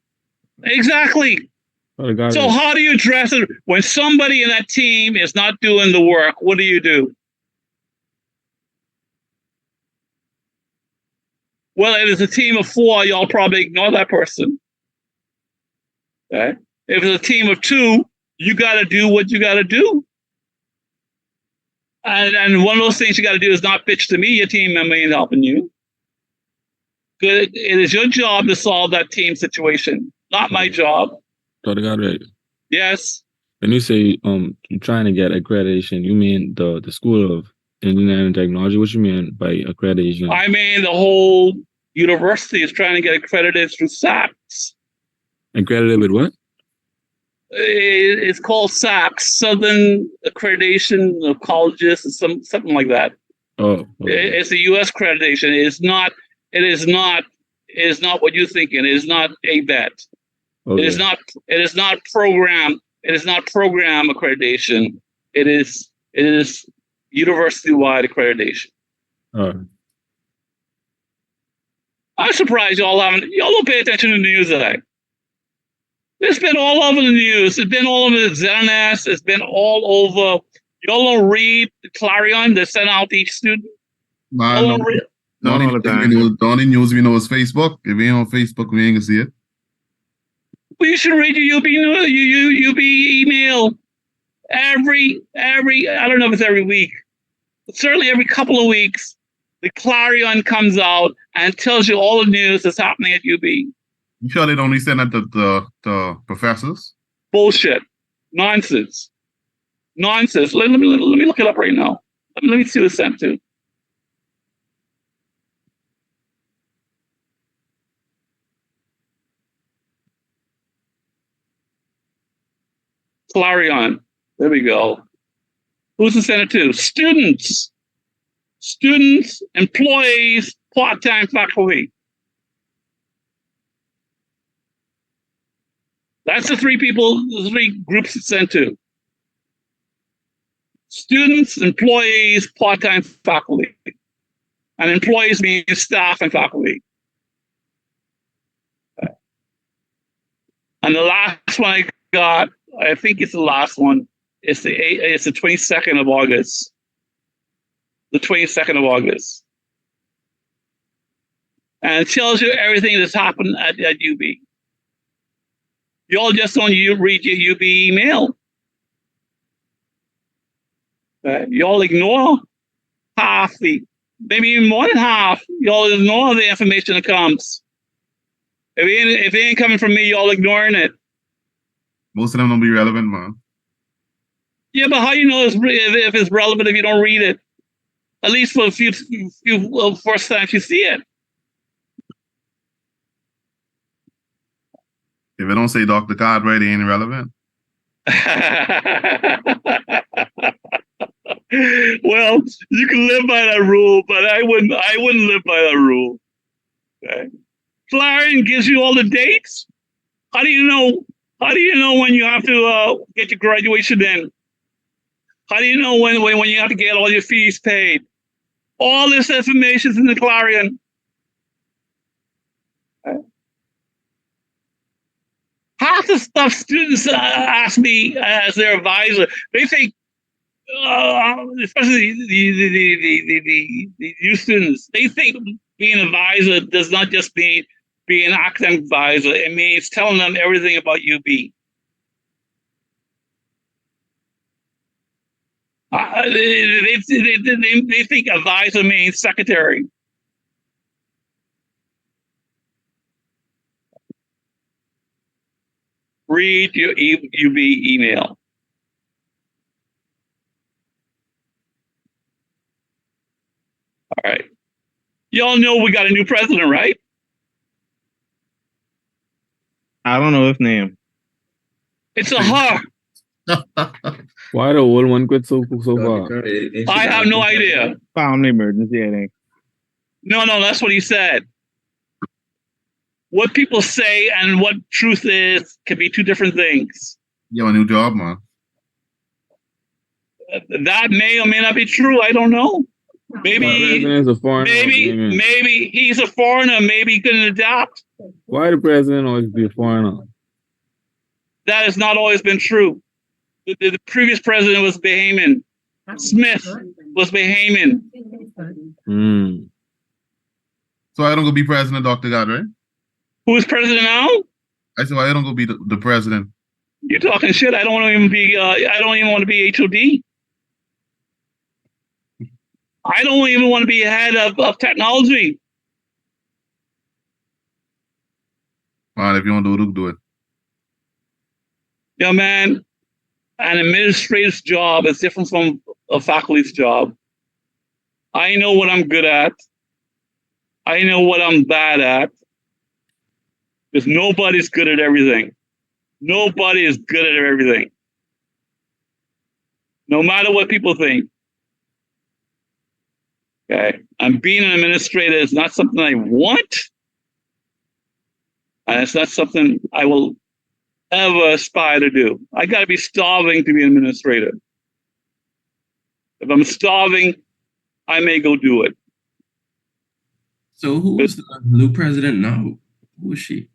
Exactly. Brother Garrett, So how do you address it when somebody in that team is not doing the work? What do? Well, if it's a team of 4, y'all probably ignore that person. Okay. If it's a team of 2, you got to do what you got to do. And one of those things you got to do is not bitch to me, your team member ain't helping you. Good. It is your job to solve that team situation, not my job. Brother Garrett, Yes. when you say you're trying to get accreditation, you mean the School of Engineering and Technology? What you mean by accreditation? I mean, the whole university is trying to get accredited through SACS. Accredited with what? It's called SACS, Southern Accreditation of Colleges, or something like that. Oh, okay. It's a U.S. accreditation. It is not what you're thinking. It is not ABET. Okay. It is not program accreditation. It is university-wide accreditation. All right. I'm surprised y'all don't pay attention to the news today. It's been all over the news. It's been all over the ZNS. It's been all over. Y'all don't read the Clarion that sent out each student. Man, Y'all don't read. Not all the time. the only news we know is Facebook. If we ain't on Facebook, we ain't gonna see it. Well, you should read your UB email every I don't know if it's every week, but certainly every couple of weeks. The Clarion comes out and tells you all the news that's happening at UB. You sure they only send that to the professors? Bullshit, nonsense. Let me look it up right now. Let me see what it's sent to. Clarion. There we go. Who's it sent it to? Students, employees, part-time faculty. That's the 3 groups it's sent to. Students, employees, part-time faculty. And employees means staff and faculty. And the last one I got, I think it's the last one, it's the 22nd of August. The 22nd of August. And it tells you everything that's happened at UB. Y'all just don't read your UB email. Y'all ignore maybe even more than half. Y'all ignore the information that comes. If it ain't coming from me, y'all ignoring it. Most of them don't be relevant, man. Yeah, but how you know if it's relevant if you don't read it? At least for a few first times you see it. If it don't say Dr. Cartwright, it ain't relevant. Well, you can live by that rule, but I wouldn't live by that rule. Okay. Clarion gives you all the dates. How do you know when you have to get your graduation in? How do you know when you have to get all your fees paid? All this information is in the Clarion. Okay. Half the stuff students ask me as their advisor, they think, especially the new students, they think being an advisor does not just mean being an academic advisor. It means telling them everything about UB. They think advisor means secretary. Read your UB email. All right. Y'all know we got a new president, right? I don't know his name. It's a her. Why the old one quit so far? I have no idea. Family emergency, I think. No, that's what he said. What people say and what truth is can be two different things. You have a new job, man. That may or may not be true. I don't know. Maybe President's a foreigner. maybe he's a foreigner. Maybe he couldn't adapt. Why the president always be a foreigner? That has not always been true. The previous president was Bahamian. Smith was Bahamian. Mm. So I don't go be president, Dr. Cartwright? Who is president now? I said, why I don't go be the president? You're talking shit. I don't want to even be. I don't even want to be HOD. I don't even want to be head of technology. Man, if you want to do it. Yeah, man. An administrator's job is different from a faculty's job. I know what I'm good at. I know what I'm bad at. Because nobody's good at everything. Nobody is good at everything. No matter what people think. Okay. And being an administrator is not something I want. And it's not something I will ever aspire to do. I got to be starving to be an administrator. If I'm starving, I may go do it. So who is the new president now? Who is she?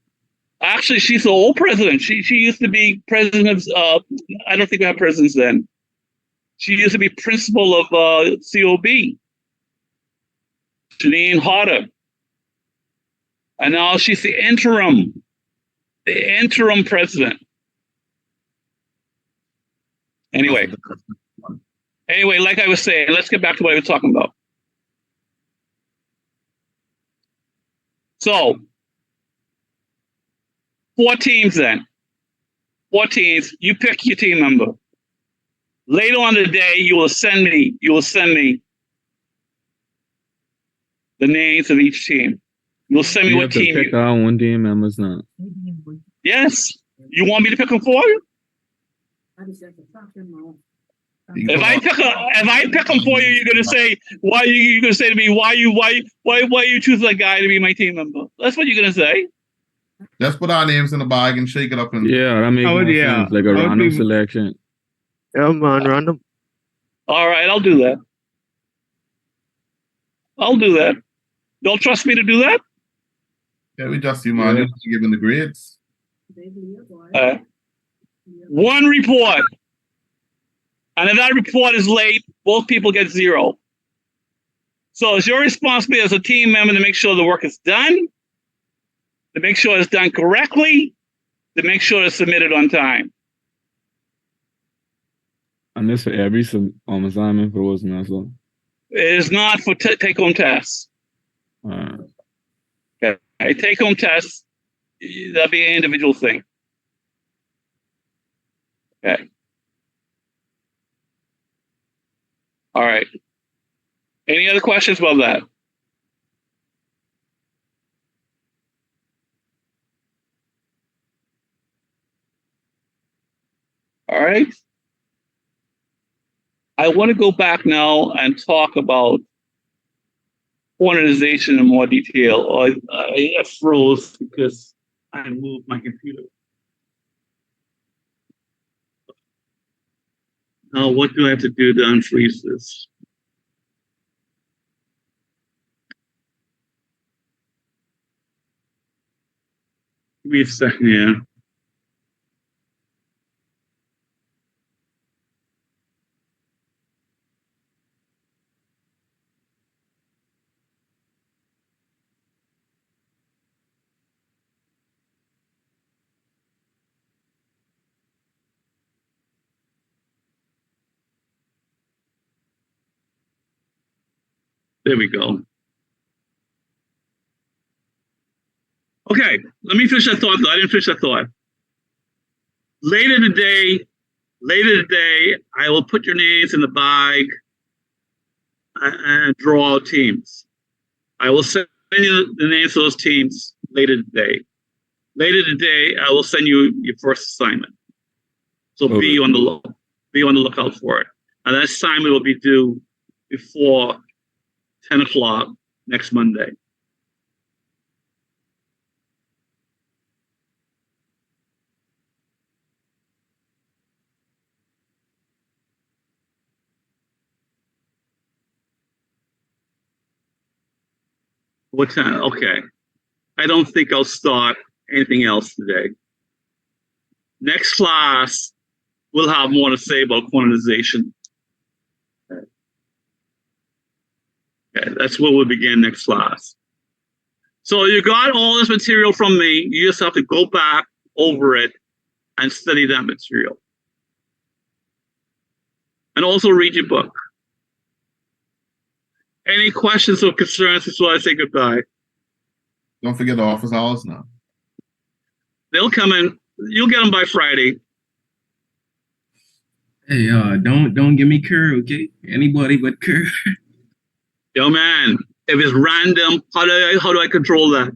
Actually, she's the old president. She used to be president of, I don't think we have presidents then. She used to be principal of COB, Janine Hodder. And now she's the interim president. Anyway, like I was saying, let's get back to what I was talking about. So, 4 teams then. 4 teams, you pick your team member. Later on in the day, you will send me the names of each team. You'll send me You what have to team pick our one team members now. Yes. You want me to pick them for you? If I pick them for you, you're gonna say you're gonna say to me why you choose that guy to be my team member? That's what you're gonna say. Let's put our names in the bag and shake it up and Yeah, that makes more sense. Like a random selection. Yeah, man, random. All right, I'll do that. Don't trust me to do that? yeah, we just you man, you're giving the grades. One report. And if that report is late, both people get 0. So it's your responsibility as a team member to make sure the work is done, to make sure it's done correctly, to make sure it's submitted on time. And this for every assignment for us as well. It is not for take-home tests. Okay, take-home tests, that'd be an individual thing. Okay. All right. Any other questions about that? All right. I want to go back now and talk about organization in more detail. I froze because I moved my computer. Now, what do I have to do to unfreeze this? Give me a second here. There we go. Okay, let me finish that thought. I didn't finish that thought. Later today, I will put your names in the bag and draw out teams. I will send you the names of those teams later today. Later today, I will send you your first assignment. So Okay. be on the lookout for it. And that assignment will be due before 10 o'clock next Monday. What time? Okay. I don't think I'll start anything else today. Next class, we'll have more to say about quantization. Okay, that's where we'll begin next class. So you got all this material from me. You just have to go back over it and study that material. And also read your book. Any questions or concerns before I say goodbye? Don't forget the office hours now. They'll come in. You'll get them by Friday. Hey, don't give me Kerr, okay? Anybody but Kerr. Yo, man, if it's random, how do I control that?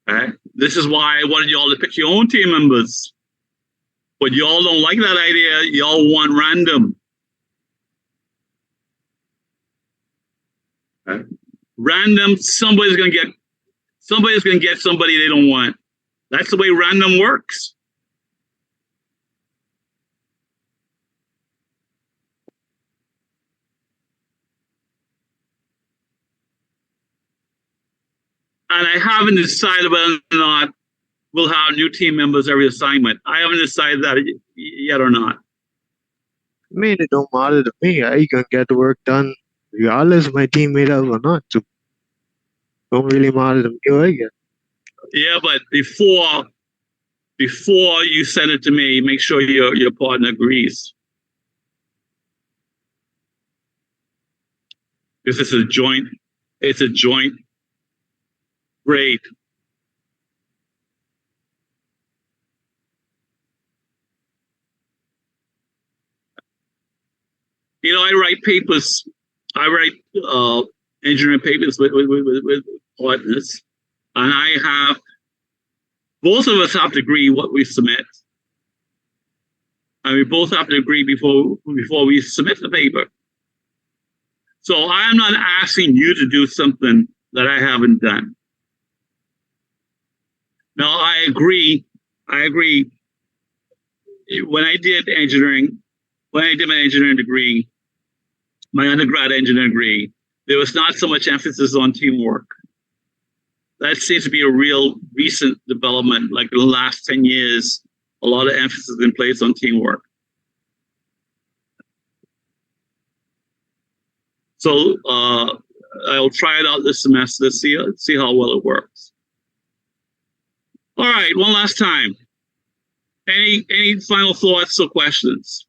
Okay. This is why I wanted y'all to pick your own team members. But y'all don't like that idea. Y'all want random. Okay. Random, somebody's gonna get somebody they don't want. That's the way random works. And I haven't decided whether or not we'll have new team members every assignment. I haven't decided that yet or not. I mean, it don't matter to me. I can get the work done regardless of my teammate else or not. So don't really matter to me, I guess. Yeah, but before you send it to me, make sure your partner agrees. Because it's a joint grade. You know, I write papers. I write engineering papers with partners, and I have both of us have to agree what we submit, and we both have to agree before we submit the paper. So I'm not asking you to do something that I haven't done. Now I agree. When I did my engineering degree, my undergrad engineering degree, there was not so much emphasis on teamwork. That seems to be a real recent development, like in the last 10 years, a lot of emphasis in place on teamwork. So I'll try it out this semester, see how well it works. All right, one last time. Any final thoughts or questions?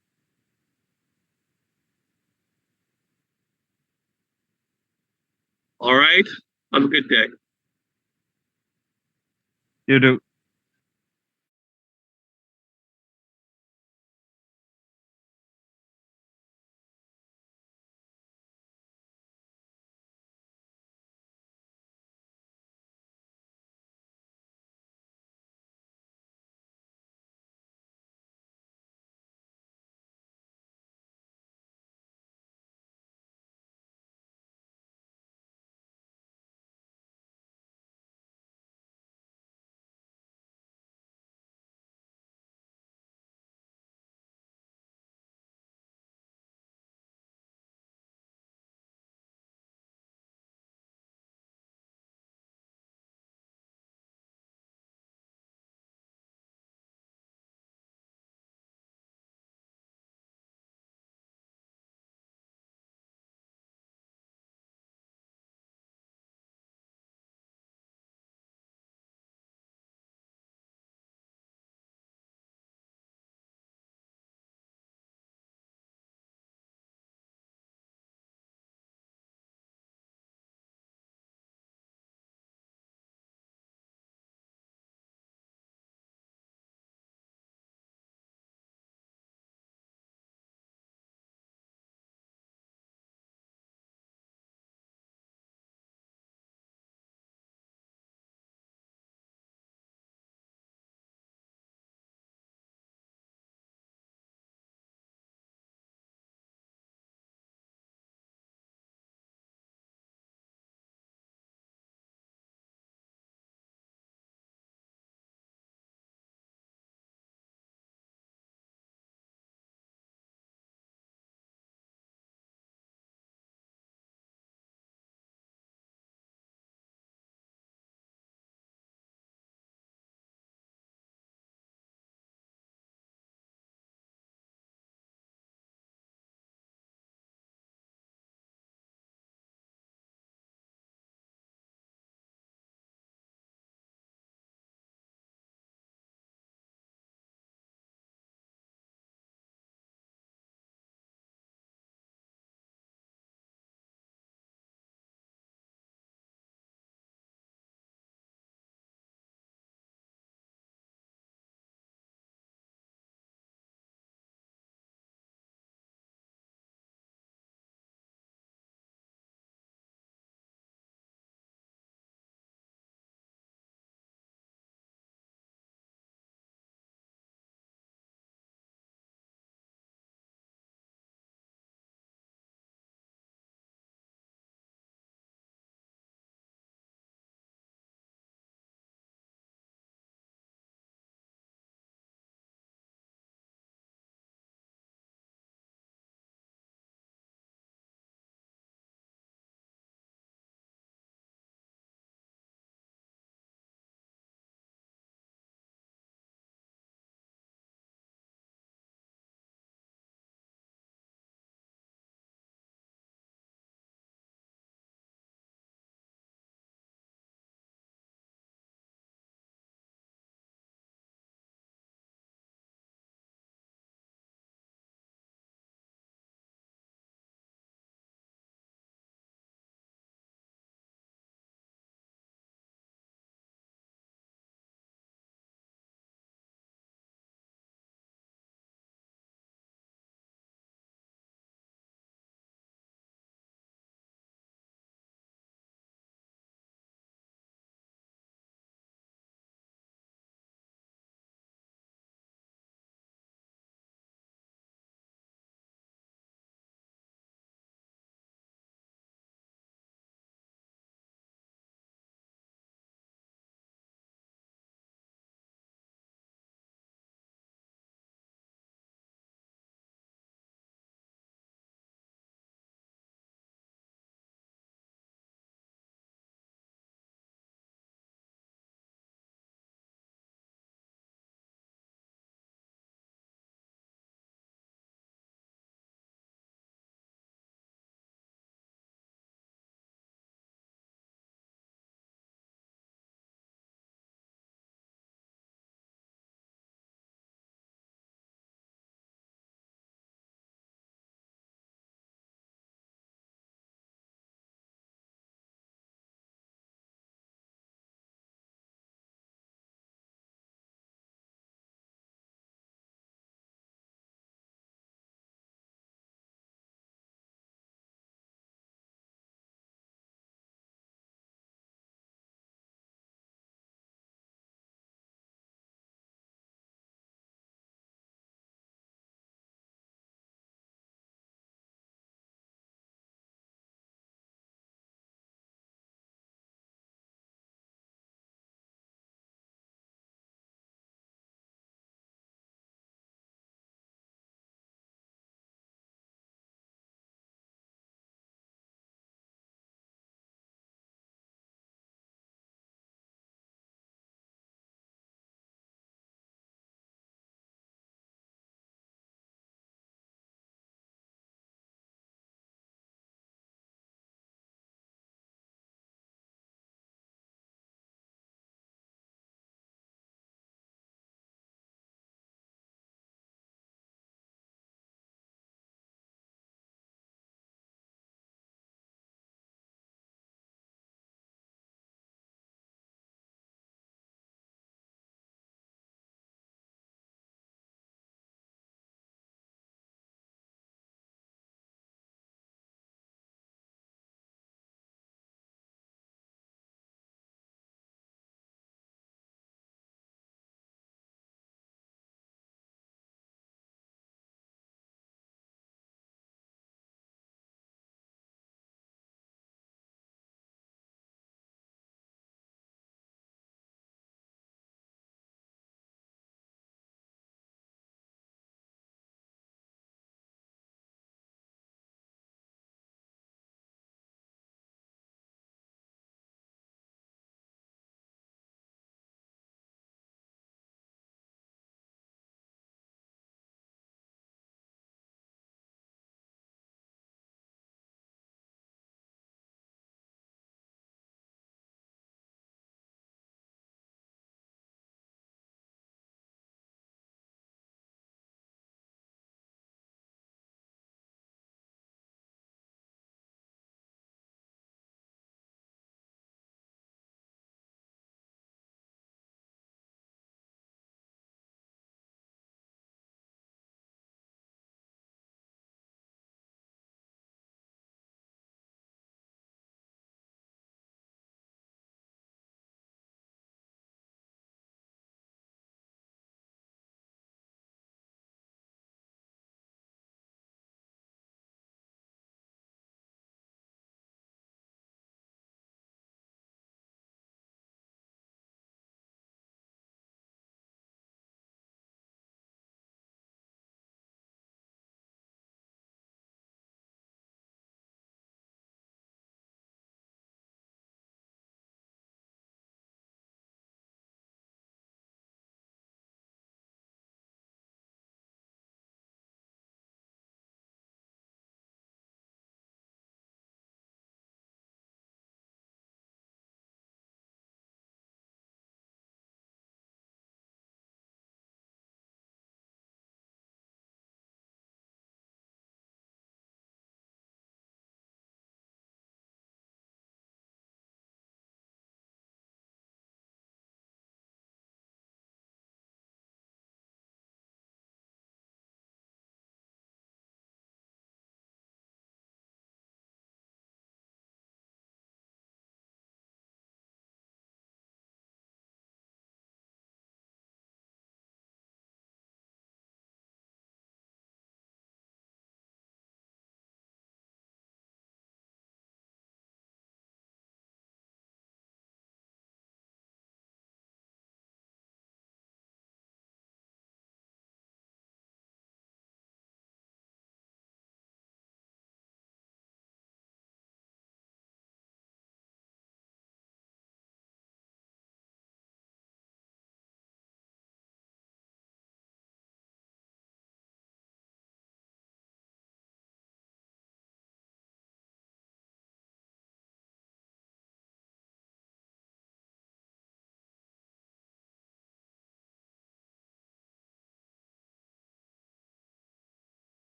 All right. Have a good day. You do.